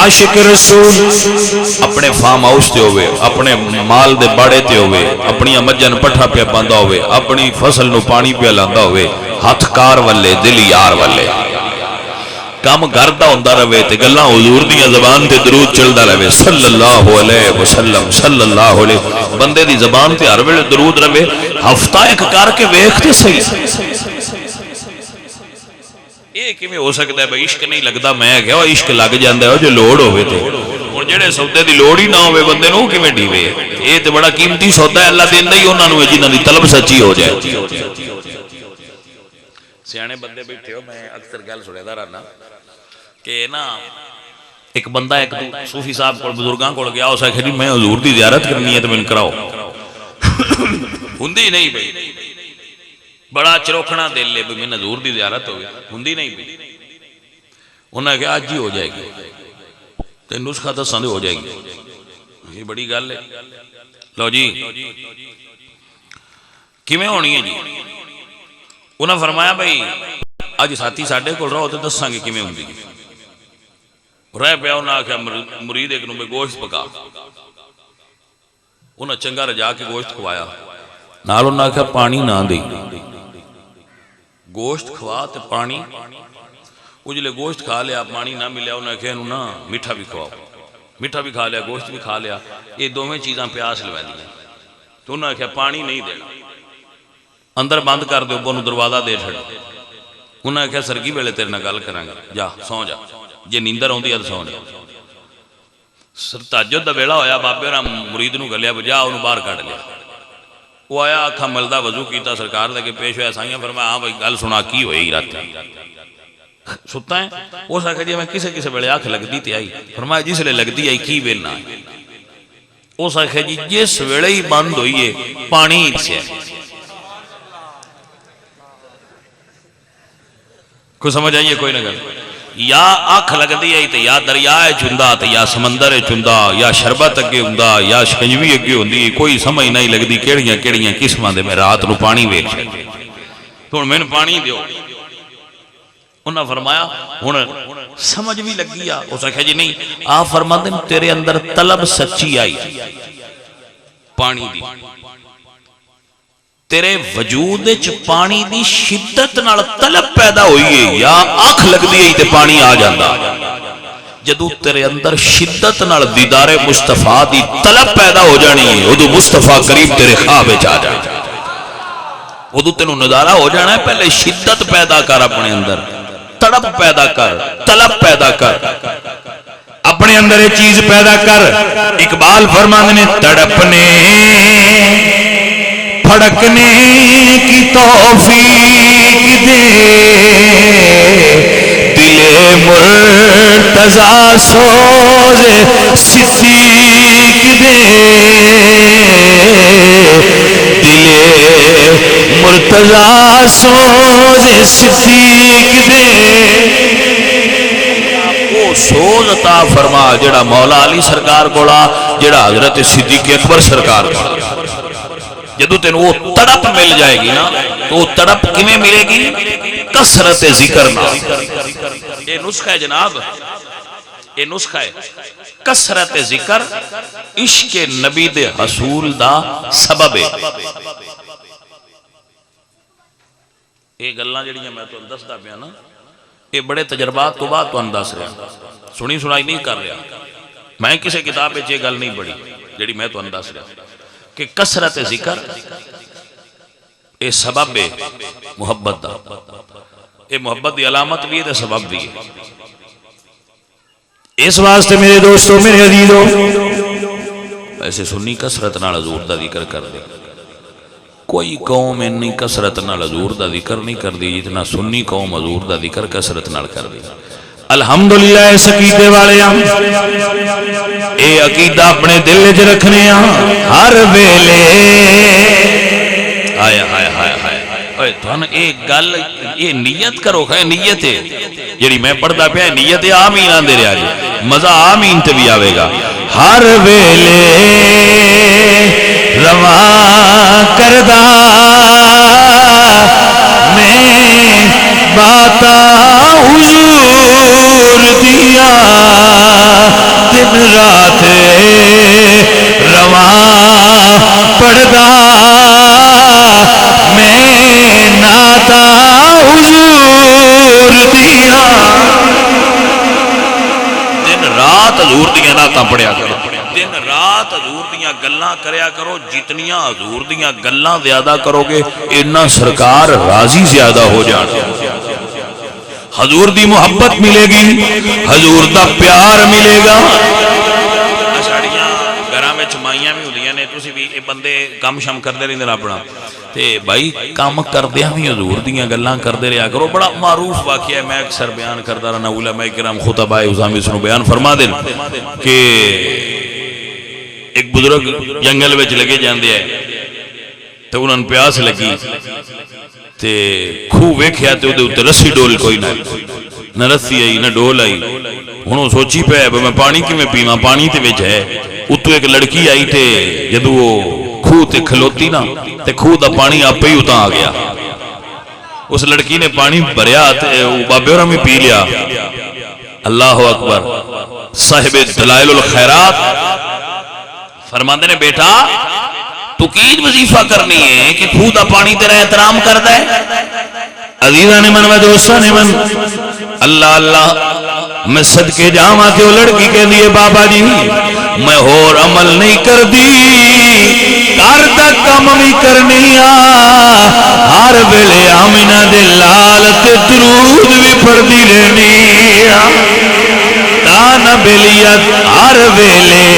عاشق رسول
اپنے فارم ہاؤس تے ہوئے، اپنے مال دے باڑے تے ہوئے، اپنی مجھن پٹھا پہ پاندا ہوئے، اپنی فصل نو پانی پہ لاندا ہوئے، ہاتھ کار والے دل یار والے، کام گھردا ہوندا رہے تے گلاں حضور دی زبان تے درود چلدا رہے صلی اللہ علیہ وسلم صلی اللہ علیہ، بندے دی زبان تے ہر ویلے درود رہے، ہفتہ ایک کر کے ویکھتے صحیح یہ کیویں ہو سکتا ہے بھائی عشق نہیں لگدا، میں کہیا عشق لگ جاندا ہے جو لوڑ ہوے تے، ہن جڑے سودے دی لوڑ ہی نہ ہوے بندے نو کیویں ڈیوے، یہ تے بڑا قیمتی سودا ہے، اللہ دیندا ہی انہاں نو جنہاں دی طلب سچی ہو جائے۔ سیانے بندے بیٹھے ہو، میں اکثر گل سندا رہنا کہ نا ایک بندہ ایک صوفی صاحب کول بزرگاں کول گیا، اس آکھیا جی میں حضور دی زیارت کرنی ہے تے مینوں کراؤ، ہوندی نہیں بھائی، بڑا چروکھنا دل ہے میں حضور دی زیارت ہوگی، ہوندی نہیں بھی، انہوں نے کہا آج ہی ہو جائے گی، تے نسخہ دساں دے ہو جائے گی، یہ بڑی گل ہے، لو جی کیویں ہونی ہے جی، انہوں نے فرمایا بھائی اج ساتھی ساڈے کول رہو تے دساں گے کیویں ہوندی، رہ پیا انہوں نے آکھیا مرید ایک نو میں گوشت پکا، انہوں نے چنگا رجا کے گوشت کھوایا، نال انہوں نے آکھیا پانی نہ دئی، گوشت کھوا تے پانی، وہ جلے گوشت کھا لیا پانی نہ ملیا، انہوں نے کہا انہوں نا میٹھا بھی کھواؤ، میٹھا بھی کھا لیا گوشت بھی کھا لیا، یہ دوویں چیزاں پیاس لوا دی، تو انہوں نے کہا پانی نہیں دینا، اندر بند کر دے، اوپر دروازہ دے چھڑ، انہوں نے کہا سرگی ویلے تیرے نال گل کراں گا، جا سو جا، جے نیندر ہوندی ہے تو سو جا، تہجد دا ویلا ہویا، بابے اور مرید نو گلیا بجا انہوں باہر کڈ لیا، وہ آیا آکھا ملدہ وضو کیتا سرکار دے کے پیش ہویا، سائیاں فرمایا ہاں بھائی گل سنا کی ہوئی رات ستا ہے، وہ ساکھا جی میں کسے کسے بڑے آنکھ لگ دی تے آئی، فرمایا جس لے لگ دی آئی کی ویلنا ہے، وہ ساکھا جی جس ویلے ہی بند ہوئی ہے پانی سے ہے، کوئی سمجھ آئیے کوئی نہ گل، یا آنکھ لگ دی آئی تے یا دریائے چندہ تے یا سمندر چندہ یا شربت اگے ہوندا یا شکنجوی اگے ہوندی، کوئی سمجھ نہیں لگ دی کیڑیاں کیڑیاں قسماں دے میں رات نو پانی ویکھ چھڈے، تو میں پانی دیو، انہاں فرمایا ہن سمجھ بھی لگی آ، اس نے کہا جی نہیں، آپ فرماندے تیرے اندر طلب سچی آئی پانی دی، تیرے وجود وچ پانی دی شدت نال طلب پیدا ہوئی ہے، یا آنکھ لگ دی ہے تے پانی آ جاندا، جدو تیرے اندر شدت نال دیدار مصطفیٰ دی طلب پیدا ہو جانی ہے، ادو مصطفیٰ قریب تیرے خواب وچ آ جانا، ادو تینوں نظارہ ہو جانا ہے، پہلے شدت پیدا کر اپنے اندر، تڑپ پیدا کر، طلب پیدا کر،
اپنے اندر یہ چیز پیدا کر، اقبال فرماندے نے تڑپنے پھڑکنے کی توفیق دے، دل مرتضیٰ سوز صدیق دے، دل مرتضیٰ سوز صدیق دے،
وہ سوز عطا فرما جڑا مولا علی سرکار کولا، جڑا حضرت صدیق اکبر سرکار کولا، جدو تین وہ تڑپ مل جائے گی نا، تو وہ تڑپ کیویں ملے گی؟ کثرت ذکر نہ، یہ نسخہ ہے جناب، یہ نسخہ ہے، کثرت ذکر عشق نبی دے حصول دا سبب ہے، یہ گلاں جڑیاں میں تو دسدا پیا نا، یہ بڑے تجربات تو بعد تو انداز رہا، سنی سنائی نہیں کر رہا، میں کسی کتاب یہ گل نہیں پڑھی جڑی میں تو انداز رہا کہ کثرت ذکر یہ سبب ہے محبت دا، یہ محبت دی علامت بھی ہے سبب بھی ہے،
اس واسطے میرے دوستو میرے عزیزو،
ایسے سنی کثرت نال حضور دا ذکر کر دے، کوئی قوم اتنی کثرت نال حضور دا ذکر نہیں کر دی جتنا سنی قوم حضور دا ذکر کثرت نال کر دی۔
الحمدللہ اس عقیدے والے ہم اے عقیدہ اپنے دل وچ رکھنے ہاں ہر ویلے،
آیا آیا آیا آیا تھن ایک گل یہ نیت کرو، ہے نیت ہے جڑی میں پڑھدا پیا، نیت ہے آمین آندے رہیا جی، مزہ آمین تے بھی آوے گا،
ہر ویلے رواں کردہ میں باتا حضور دیا، پڑھدا میں ناتا حضور دیاں دن رات حضور دیاں نعتاں پڑھیا کرو دن رات حضور دیاں گلاں کریا کرو جتنیاں حضور دیاں گلاں زیادہ کرو گے اتنا سرکار راضی زیادہ ہو جانا حضور دی محبت ملے گی حضور دا پیار ملے گا ساڑیاں گھراں وچ مائیاں بھی ہوندیاں نے تسی بھی اے بندے کم شم کردے رہندے نے اپنا تے بھائی کام کردیاں بھی حضور دیاں گلاں کردے رہیا کرو بڑا معروف واقعہ ہے میں اکثر بیان کردا رہنا علماء کرام خطباء عظام اس نو بیان فرما دین کہ ایک بزرگ جنگل وچ لگے جاندے ہیں تے انہاں نوں پیاس لگی تے کھو ویکھیا تے اودے اوتے رسی ڈول کوئی نہ رسی آئی نہ ڈول آئی ہن سوچی پیا میں پانی کیویں پیواں پانی تے وچ ہے اتوں ایک لڑکی آئی تے جدوں وہ کھو تے کھلوتی نا تے کھو دا پانی آپے ہی اتاں آ گیا اس لڑکی نے پانی بھریا تے بابے ہوراں بھی پی لیا اللہ اکبر صاحب دلائل الخیرات فرماندے نے بیٹا تو کی وظیفہ کرنی ہے کہ کھو دا پانی تیرا احترام کردا ہے عزیزاں نے من و دوستاں نے من اللہ اللہ میں صدقے جاواں کہ وہ لڑکی کہندی ہے بابا جی میں اور عمل نہیں کردی گھر دا کم بھی کرنی ہر ویلے آمینہ دے لال تے درود بھی پڑھدی رہنی تانا بیلیت ہر ویلے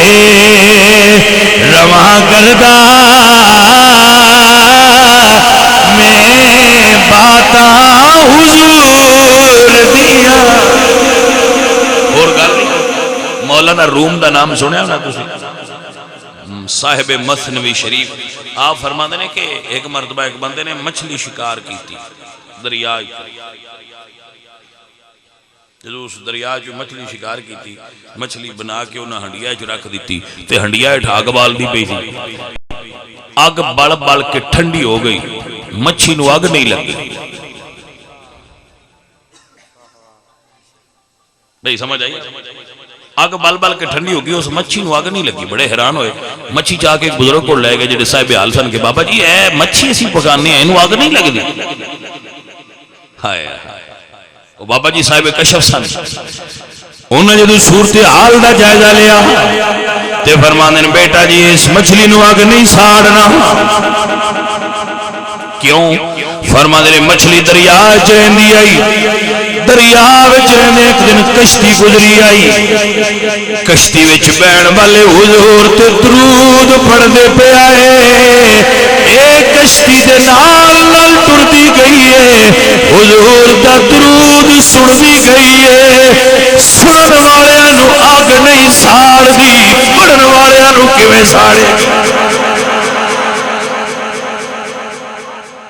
رواں کردا میں باتا حضور دیا اور گل مولانا روم دا نام سنیا نا تسی صاحب مثنوی شریف آپ فرماندے نے کہ ایک مرتبہ ایک بندے نے مچھلی شکار کی تھی دریا جدو اس دریا جو مچھلی شکار کی تھی مچھلی بنا کے انہاں ہنڈیا چ رکھ دیتی تے ہنڈیا اٹھا کے بال دی پئی تھی اگ بڑ بڑ کے ٹھنڈی ہو گئی مچھی نو اگ نہیں لگی نہیں سمجھ آئی اگ بل بل کے ٹھنڈی ہو گئی اس مچھی نو اگ نہیں لگی بڑے حیران ہوئے مچھی چاہ کے ایک بزرگ کو لے گئے جڑے صاحب حال سن کے بابا جی اے مچھی اسی پکانے ہیں انہوں اگ نہیں لگدی ہائے وہ بابا جی صاحب کشف سن انہوں نے جدو صورتحال دا جائزہ لیا تے فرماندے بیٹا جی اس مچھلی نو اگ نہیں ساڑنا کیوں فرماندے مچھلی دریا وچ رہندی آئی دریا وچ رہندے ایک دن کشتی گزری آئی کشتی وچ بہن والے حضور تے درود پڑھدے پے آئے اے کشتی دے نال نال ٹردی گئی ہے حضور دا درود سندی گئی ہے سنن والیاں نو اگ نہیں ساڑدی پڑھن والیاں نو کیویں ساڑے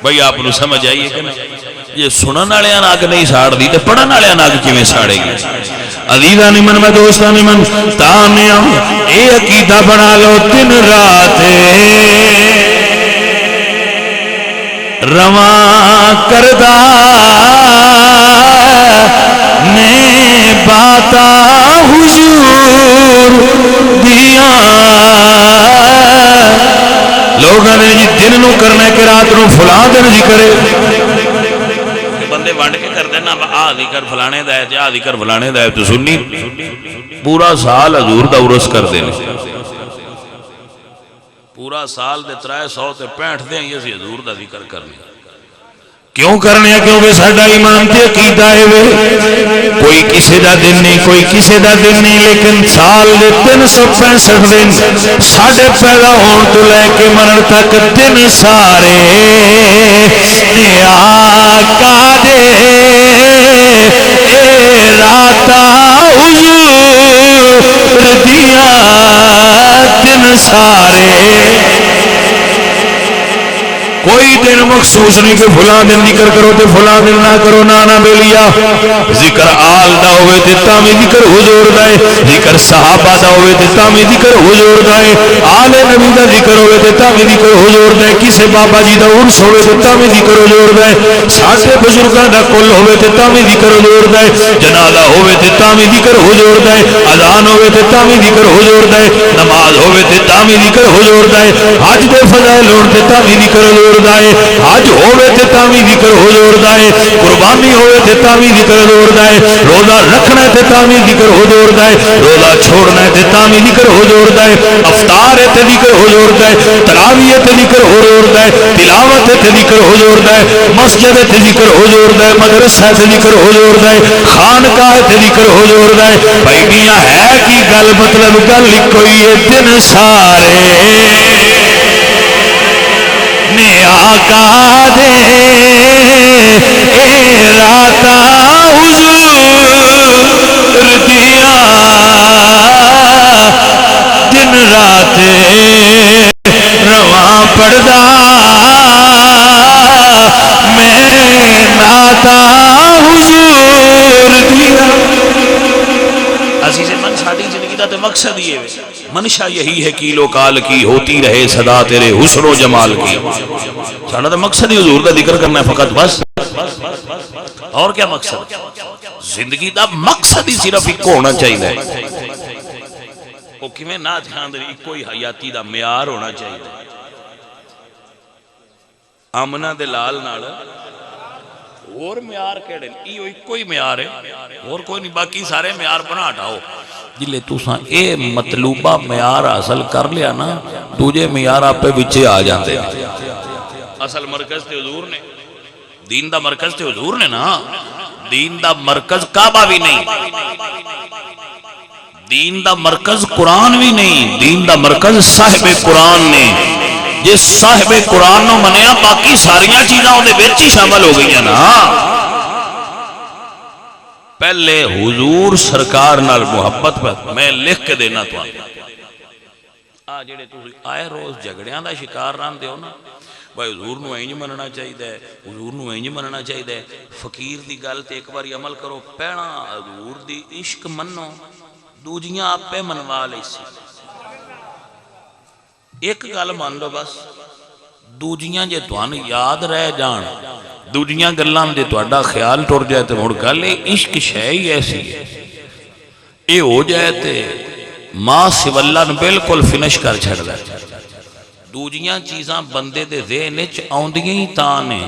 بھئی آپ نو سمجھ آئیے کہ یہ سنن والے اگ نہیں ساڑ دی تے پڑھن والے اگ کیویں ساڑے گی عزیزاں نے من میں دوستاں نے من تانیا اے عقیدہ بنا لو دن رات رواں کردا میں باتا حضور دیاں لوگوں نے جی دن نو کرنا ہے کہ رات نو فلاں دن جی کرے بندے وانڈ کے کر دینا آ ذکر فلانے دا ہے آ ذکر فلانے دا ہے تو سنی پورا سال حضور دا عرس کر دینا پورا سال دے 365 دیں یہ سی حضور دا ذکر کرنے کیوں کرنے کیونکہ ساڈا ایمان تے عقیدہ ہے کوئی کسی دا دن نہیں کوئی کسی دا دن نہیں لیکن سال دے 365 دن ساڈے پیدا ہون تو لے کے مرن تک دن سارے آقا دے اے راتا حضور دیا دن سارے کوئی دن مخصوص نہیں کہ فلاں دن ذکر کرو تے فلاں دن نہ کرو، نانا بیلیا ذکر آل دا ہوئے تے تامی ذکر حضور دا ہے، ذکر صحابہ دا ہوئے تے تامی ذکر حضور دا ہے، آل نبی دا ذکر ہوئے تے تامی ذکر حضور دا ہے، کسے بابا جی دا عرس ہوئے تے تامی ذکر حضور دا ہے، ساڈے بزرگاں دا کل ہوئے تے تامی ذکر حضور دا ہے، جنازہ ہوئے تے تامی ذکر حضور دا ہے، اذان ہوئے تے تامی ذکر حضور دا ہے، نماز ہوئے تے تامی ذکر حضور دا ہے، حج دے فضائل ہون تے تامی ذکر حضور دا ہے، حج ہوئے تے تامی ذکر حضور دا ہے، قربانی ہوئے تے تامی ذکر حضور دا ہے، روزہ رکھنا تے تامی ذکر حضور دا ہے، روزہ چھوڑنا تے تامی ذکر حضور دا ہے، افطار تے ذکر حضور دا ہے، تراویح تے ذکر حضور دا ہے، تلاوت تے ذکر حضور دا ہے، مسجد تے ذکر حضور دا ہے، مدرسہ تے ذکر حضور دا ہے، خانقاہ تے ذکر حضور دا ہے۔ بھائی میاں ہے کی گل، مطلب گل کوئی ہے، دن سارے نے آقا دے اے راتا حضور دیا، دن رات رواں پڑدا میں ناتا حضور دیا۔ عزیز من ساڈی زندگی دا تے مقصد یہ ہے، منشا یہی ہے کیلو کال کی ہوتی رہے صدا تیرے حسن و جمال کی۔ ساڈا تے مقصد ہی حضور دا ذکر کرنا ہے فقط، بس اور کیا مقصد؟ زندگی دا مقصد ہی صرف ایک ہونا چاہیے، وہ کیویں ناچ خاندری ایکو ہی حیاتی دا معیار ہونا چاہیے۔ آمنہ دے لال نال اور معیار کیڑے ایو ایکو ہی معیار ہے، اور کوئی نہیں، باقی سارے معیار بنا ہٹاؤ۔ جلے تساں اے مطلوبہ معیار حاصل کر لیا نا، دوجے معیار آپ پہ بچے آ جاندے۔ اصل مرکز تے حضور نے، دین دا مرکز تے حضور نے نا، دین دا مرکز کعبہ بھی نہیں، دین دا مرکز قرآن بھی نہیں، دین دا مرکز صاحب قرآن نے۔ جس صاحب قرآن نو منیا باقی ساریاں چیزاں دے وچ ہی شامل ہو گئی نا۔ پہلے حضور سرکار نال محبت پر میں لکھ کے دینا تو آ جڑے تسی آئے روز جھگڑیاں دا شکار رہندے ہو نا، بھائی حضور نو انج مننا چاہیے، حضور نو انج مننا چاہیے، فقیر دی گل تے ایک باری عمل کرو، پہلا حضور دی عشق منو، دوجیاں آپ پہ منوا لئی سی۔ ایک گل مان لو بس، دوجیاں جے توان یاد رہ جان، دوجیاں گلاں دے تہاڈا خیال ٹر جائے تے مڑ گل عشق شے ہی ایسی ہے، اے ہو جائے تے ماں سواللہ نو بالکل فنش کر چھڑدا ہے۔ دوجیاں چیزاں بندے دے ذہن وچ آوندیاں ہی تاں نے،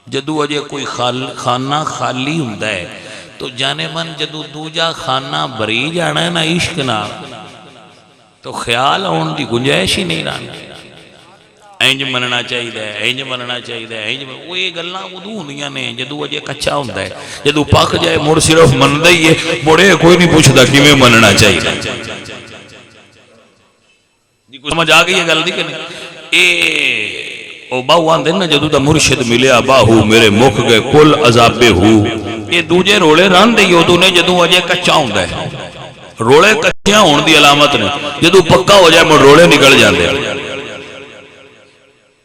جدو اجے کوئی خانہ خالی ہوندا ہے تو جانے من جدو دوجا خانہ بری جانا ہے نا عشق نال، تو خیال آن دی گنجائش ہی نہیں رہنا۔ اینج مننا چاہیے، اینج مننا چاہیے، وہ یہ گلاں ادو ہوندیاں نے جدو اجے کچا ہوندا ہے، جدو پک جائے مڑ صرف مندا ہی ہے، مڑے کوئی نہیں پوچھدا کیویں مننا چاہیے۔ جی کچھ سمجھ آ گئی ہے گل دی کہ نہیں؟ اے او باہو آندے نا جدو دا مرشد ملیا باہو میرے مک گئے کل عذابے ہو، یہ دوجے رولے رہن دے یودو نے جدو اجے کچا ہوندا ہے، رولے کچیاں ہون دی علامت نے، جدو پکا ہو جائے مڑ رولے نکل جاندے۔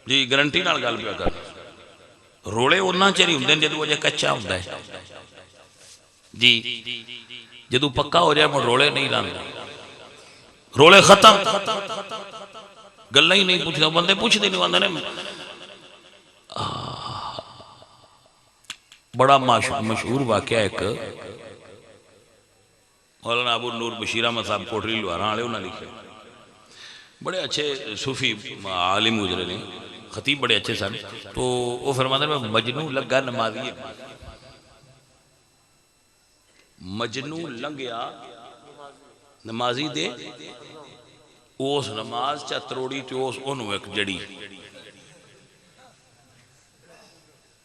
جی گارنٹی نال گل پیا کر، رولے اوناں چر ہی ہوندے جدو اجے کچا ہوندا ہے، جی جدو پکا ہو جائے مڑ رولے نہیں رہندے، رولے ختم، گلاں ہی نہیں پوچھدا، بندے پوچھدے نہیں آندے نے۔ بڑا مشہور واقعہ ایک مولانا ابو نور بشیر احمد صاحب کوٹری لوہاراں والے انہاں لکھے، بڑے اچھے صوفی عالم گزرے نے، خطیب بڑے اچھے سن، تو وہ فرماتے ہیں مجنوں لگا نمازی، مجنوں لنگیا نمازی دے اس نماز چا تروڑی تے اس انہوں ایک جڑی،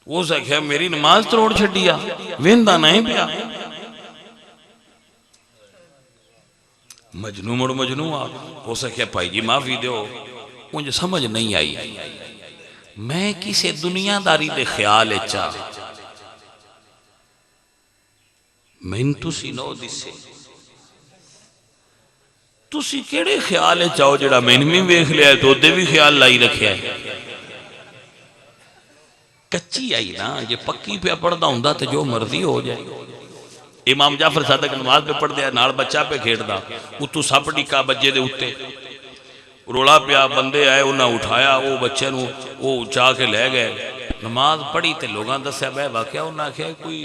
وہ سکھیا میری نماز تروڑ چھڑیا ویندہ نہیں پیا، مجنوں مڑ مجنوں آ، وہ سکھیا پائی جی معافی دیو، مجھے سمجھ نہیں آئی، میں کسے دنیا داری دے خیال اچھا میں تسی نو دسے، تسی کیڑے خیال چاہو جڑا میں نے بھی ویکھ لیا ہے تو دے بھی خیال لائی رکھیا ہے،
کچی آئی نا جے پکی پہ پڑھدا ہوندا تے جو مرضی ہو جائے. امام جعفر صادق نماز پہ پڑھ دیا نال بچہ پہ کھیڑدا اتو سپ ٹکا بجے دے اتے رولا پیا بندے آئے انہاں اٹھایا وہ بچے نو وہ چاہ کے لے گئے. نماز پڑھی تے لوگاں دسیا بے واقعہ انہاں کہا کوئی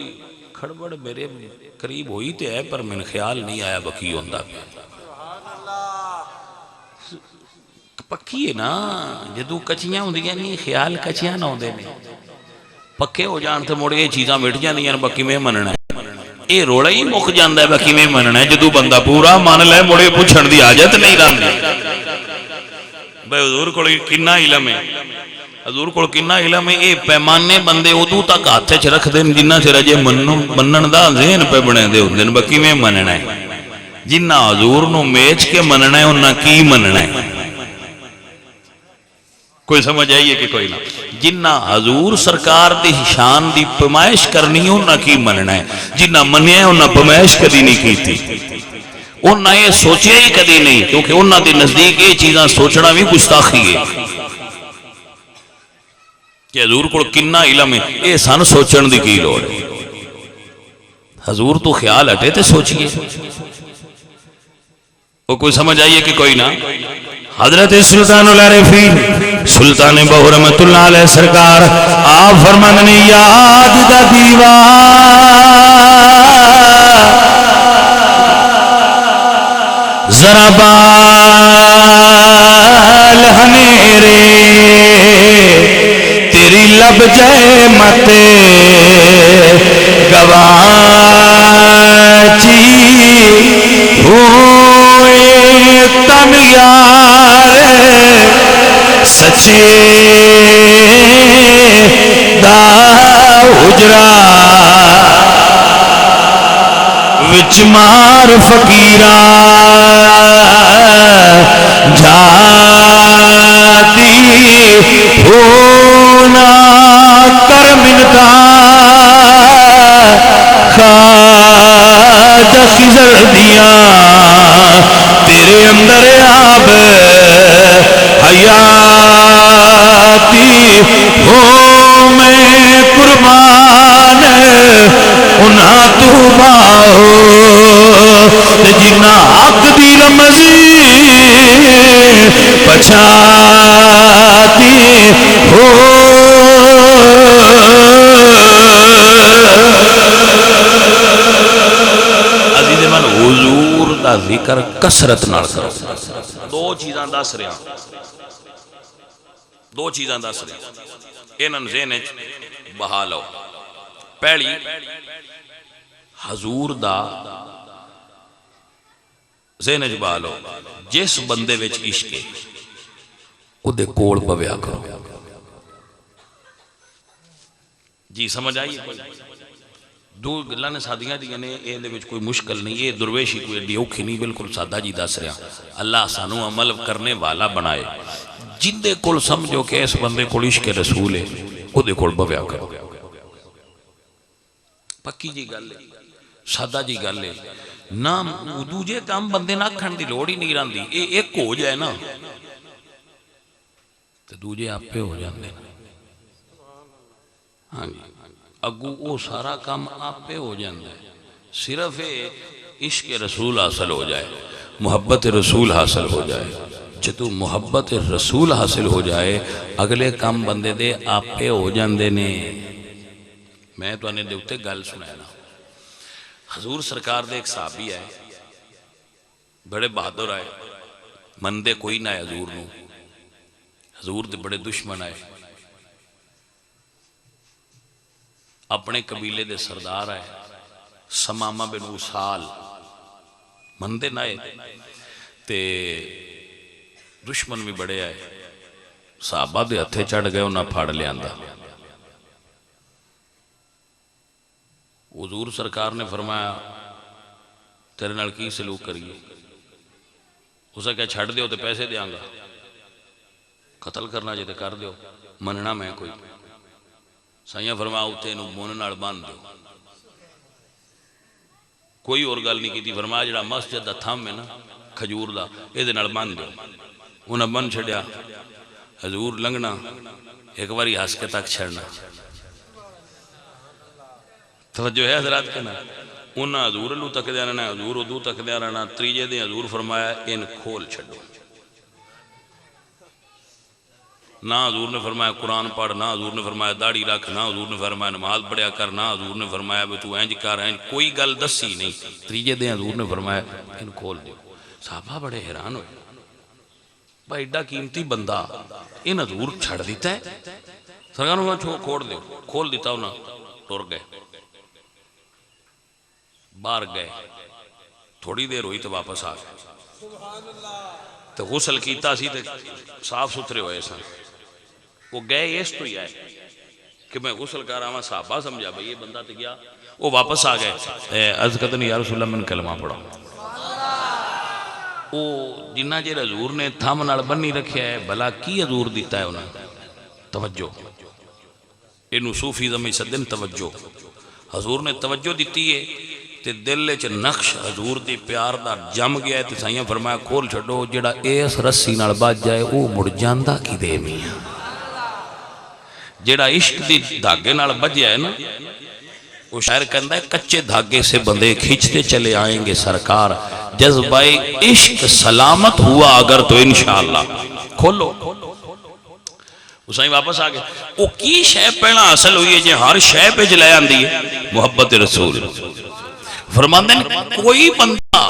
کھڑبڑ میرے قریب ہوئی تے ہے پر من خیال نہیں آیا بکی ہوندا پیا. پکی ہے نا جدو کچیاں ہوندیاں نہیں خیال کچیاں نہ ہوندے نے پکے ہو جان تے مڑ یہ چیزاں مٹ جاندیاں بکی میں مننا ہے. یہ روڑا ہی مک جاندا ہے بکی میں مننا ہے جدو بندہ پورا مان لے مڑے پوچھن دی حاجت نہیں رہندی. بھائی حضور کو کنا علم ہے حضور کو کنا علم ہے. یہ پیمانے بندے ادو تک ہاتھ چ رکھ دین جنہ چر اجے منن دا ذہن پہ بنے دے ہوندے نے بکی میں مننا ہے. جنہ حضور نو میچ کے مننا ہے انہاں کی مننا ہے. کوئی سمجھ آئیے کہ کوئی نہ. جنہ حضور سرکار دی شان دی پمائش کرنی انہاں کی مننا ہے. جنہ منیا انہاں پمائش کدی نہیں کی تھی انہاں یہ سوچیا ہی کدی نہیں کیونکہ انہاں دی نزدیک یہ چیزاں سوچنا بھی گستاخی ہے کہ حضور کو کنا علم ہے یہ سن سوچن دی کی لوڑ ہے. حضور تو خیال ہٹے تے سوچئے. وہ کوئی سمجھ آئیے کہ کوئی نہ. حضرت سلطان العارفین سلطان بہو رحمت اللہ علیہ سرکار آپ فرماندے نے یاد دا دیوا ذرا بال ہنیرے تیری لب جائے مت گواچی ہوئے تن یار سچے دا حجرہ وچ مار فقیرہ جاتی ہونا کر منتا خواجہ خضر دیاں تیرے اندر آب حیاتی ہو میں قربان انہاں تو باہو جنہ حق دی رمزی پچھاتی ہو. عزیز من حضور دا ذکر کسرت نال کرو. دو چیزاں دس رہا انہاں ذہن وچ بہا لو. پہلی حضور دا ذہن وچ بہا لو جس بندے وچ عشق ہے او دے کول پویا کرو. جی سمجھ آئی. دو گلاں نے سادیاں دیاں نے اے دے وچ کوئی مشکل نہیں. یہ درویشی کوئی ایڈی اوکھی نہیں بالکل سادہ جی دس رہا. اللہ سانو عمل کرنے والا بنائے. جن دے کول سمجھو کہ اس بندے کول عشق رسول ہے او دے کول پویا کرو. پکی جی گل ہے سادہ جی گل ہے. نہ دوجے کام بندے نہ کھن دی لوڑ ہی نہیں رہندی. اے ایک ہو جائے نا تے دوجے آپ پہ ہو جاندے. ہاں جی اگو او سارا کام آپ پہ ہو جاندے. صرف عشق رسول حاصل ہو جائے محبت رسول حاصل ہو جائے. جدو محبت رسول حاصل ہو جائے اگلے کام بندے دے آپ پہ ہو جاندے نے. میں تو انہیں دیوتے گل سنایا نا. حضور سرکار دے ایک صحابی آئے بڑے بہادر آئے مندے کوئی نہ آئے حضور نو. حضور دے بڑے دشمن آئے اپنے قبیلے دے سردار آئے سمامہ بن اسال مندے نہ آئے تے دشمن بھی بڑے آئے. صحابہ دے ہتھے چڑھ گئے انہاں پھاڑ لے آندہ. حضور سرکار نے فرمایا تیرے نال کی سلوک کریے. اسے کہا چھڑ دیو تے پیسے دیاں گا. قتل کرنا جے تے کر دیو مننا میں کوئی. سائیاں فرمایا اتے انہوں مون نال باندھ دیو. کوئی اور گل نہیں کی تھی. فرمایا جڑا مسجد دا تھم ہے نا کھجور دا اے دے نال باندھ دیو. انہاں بن چھڑیا. حضور لنگنا ایک باری ہس کے تک چھڑنا توجہ ہے حضرات کے نا انہاں حضور اللہ تکدیا رہنا حضور ادو تکدیا رہنا تریجے دن حضور فرمایا ان کھول چھڑو نہ حضور نے فرمایا قرآن پڑھ نہ حضور نے فرمایا داڑھی رکھ نہ حضور نے فرمایا نماز پڑھیا کر نہ حضور نے فرمایا بھی تو اینج کر اینج کوئی گل دسی نہیں تریجے دن حضور نے فرمایا ان کھول دیو صحابہ بڑے حیران ہوئے بھائی ایڈا قیمتی بندہ ان حضور چھڑ دیتا ہے سرکار نے کھوڑ دیو کھول دیتا انہاں ٹر گئے باہر گئے تھوڑی دیر ہوئی تو واپس آ گئے تو غسل کیتا سی تے صاف ستھرے ہوئے سن وہ گئے اس تو ہی آئے کہ میں غسل کر رہا ہوں صحابہ سمجھا بھئی یہ بندہ تو گیا وہ واپس آ گئے عرض کرتے ہیں یا رسول اللہ میں نے کلمہ پڑھا وہ جنہ جے حضور نے تھام نال بنی رکھیا ہے بھلا کی حضور دیتا ہے انہاں توجہ انہوں صوفیزم میں سدن توجہ حضور نے توجہ دیتی ہے تے دل چ نقش حضور دی پیار دا جم گیا ہے تے سائیاں فرمایا کھول چھڈو جڑا اس رسی نال بج جائے او مڑ جاندا کدے میاں جڑا عشق دی دھاگے نال بجیا ہے نا وہ شاعر کہندا ہے کچے دھاگے سے بندے کھینچتے چلے آئیں گے سرکار جذبہ عشق سلامت ہوا اگر تو انشاءاللہ کھولو اسائیں واپس آ گئے وہ کی شے پہلا حاصل ہوئی ہے جی ہر شے پہ جلائے آندی ہے محبت رسول فرماندے ہیں کوئی بندہ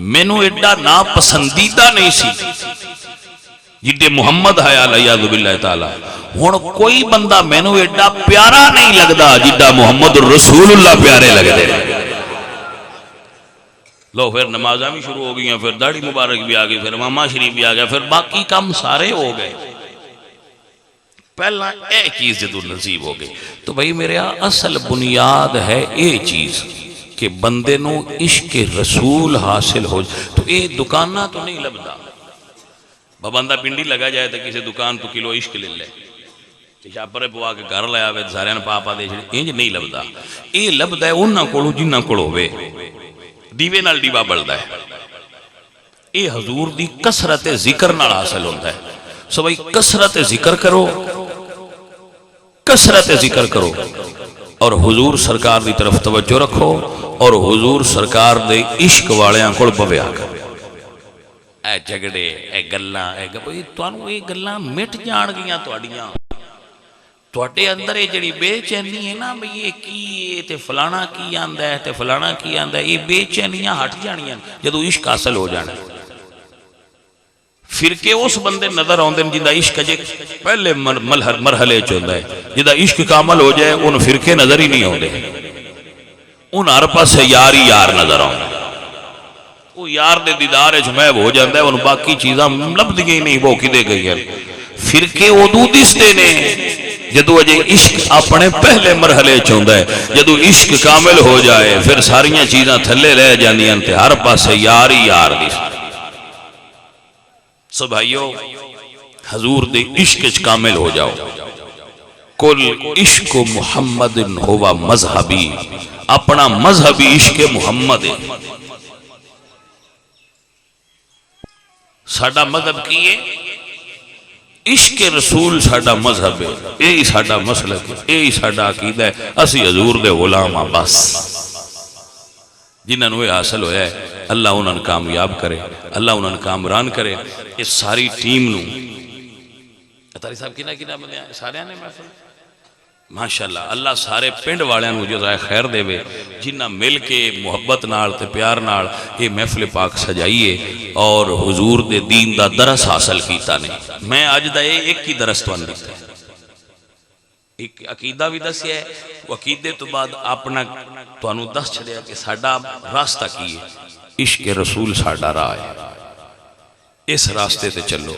مینوں ایڈا ناپسندیدہ نہیں سی جدے محمد ہے علیہ باللہ تعالی ہن کوئی بندہ مینوں ایڈا پیارا نہیں لگدا جدہ محمد رسول اللہ پیارے لگدے لو پھر نمازاں بھی شروع ہو گئی پھر داڑھی مبارک بھی آ گئی پھر امامہ شریف بھی آ گیا پھر باقی کام سارے ہو گئے پہلا اے چیز جدو نصیب ہو گئی تو بھئی میرے اصل بنیاد ہے اے چیز کہ بندے نو عشق رسول حاصل ہو تو اے دکانہ تو نہیں لبدا بندہ پنڈی لگا جائے تو کسی دکان تو کلو عشق لے لے شاپرے پوا کے گھر لے آوے سارے پاپا دے انج نہیں لبدا اے لبدا ہے انہاں کولو جنہاں کول ہوے دیوے نال دیوا بلدا ہے اے حضور دی کثرت ذکر نال حاصل ہوندا ہے سو بھائی کثرت ذکر کرو کثرت ذکر کرو اور حضور سرکار دی طرف توجہ رکھو اور حضور سرکار دے عشق والیاں کول بویا کرو اے جھگڑے اے گلاں اے بھئی تانوں اے گلاں مٹ جان گیاں تواڈیاں تواڈے اندر اے جڑی بے چینی ہے نا بھئی یہ کی ہے تے فلانا کی آندا ہے تے فلانا کی آندا ہے یہ بے چینیاں ہٹ جانیاں جدوں عشق حاصل ہو جانا فرقے اس بندے نظر آندے جندا عشق اجے پہلے مرحلے چ ہوندا ہے جندا عشق کامل ہو جائے ان فرقے نظر ہی نہیں آندے ان ہر پاسے یار ہی یار نظر آندے وہ یار دے دیدار وچ محو ہو جاندا ہے ان باقی چیزاں لبدیاں ہی نہیں وہ کدے گئی ہیں فرقے ادو دستے نے جدو اجے عشق اپنے پہلے مرحلے چ ہوندا ہے جدو عشق کامل ہو جائے پھر ساریاں چیزاں تھلے رہ جاندیاں تے ہر پاسے یار ہی یار دستے سو بھائیو حضور دے عشق کامل ہو جاؤ کل عشق محمد ہوا مذہبی اپنا مذہبی عشق محمد ہے ساڈا مذہب کی ہے عشق رسول ساڈا مذہب ہے یہی ساڈا مسلک ہے یہی ساڈا عقیدہ ہے اسی حضور دے غلام ہاں بس جنہاں نو یہ حاصل ہویا ہے اللہ انہاں نے کامیاب کرے اللہ انہاں نے کامران کرے اس ساری ٹیم نو اتاری صاحب کنا بندے سارے نے محفل ماشاءاللہ اللہ سارے پنڈ والے نو جزائے خیر دے وے جنہاں مل کے محبت نال تے پیار نال یہ محفل پاک سجائیے اور حضور دے دین دا درس حاصل کیتا نہیں میں آج دا ایک ہی درس توان دیتا ہے ایک عقیدہ بھی دس ہے وہ عقیدے تو بعد اپنا توانو دس چھڑیا کہ ساڑا راستہ کی ہے عشق رسول ساڑا راہ ہے اس راستے تے چلو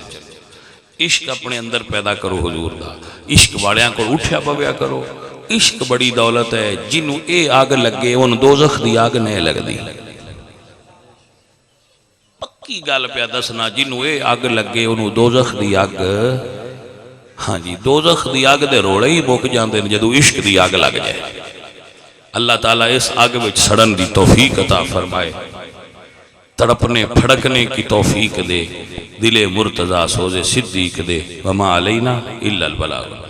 عشق اپنے اندر پیدا کرو حضور دا عشق واڑیاں کو اٹھیا پویا کرو عشق بڑی دولت ہے جنہوں اے آگ لگے ان دوزخ دی آگ نہیں لگ دی پکی گال پیا دسنا جنہوں اے آگ لگے انہوں دوزخ دی آگ ہاں جی دوزخ دی آگ دے روڑے ہی بوک جاندے جدو عشق دی آگ لگ جائے اللہ تعالیٰ اس آگ وچ سڑن دی توفیق عطا فرمائے تڑپنے پھڑکنے کی توفیق دے دل مرتضی سوز صدیق دے وما علینا الا البلاغ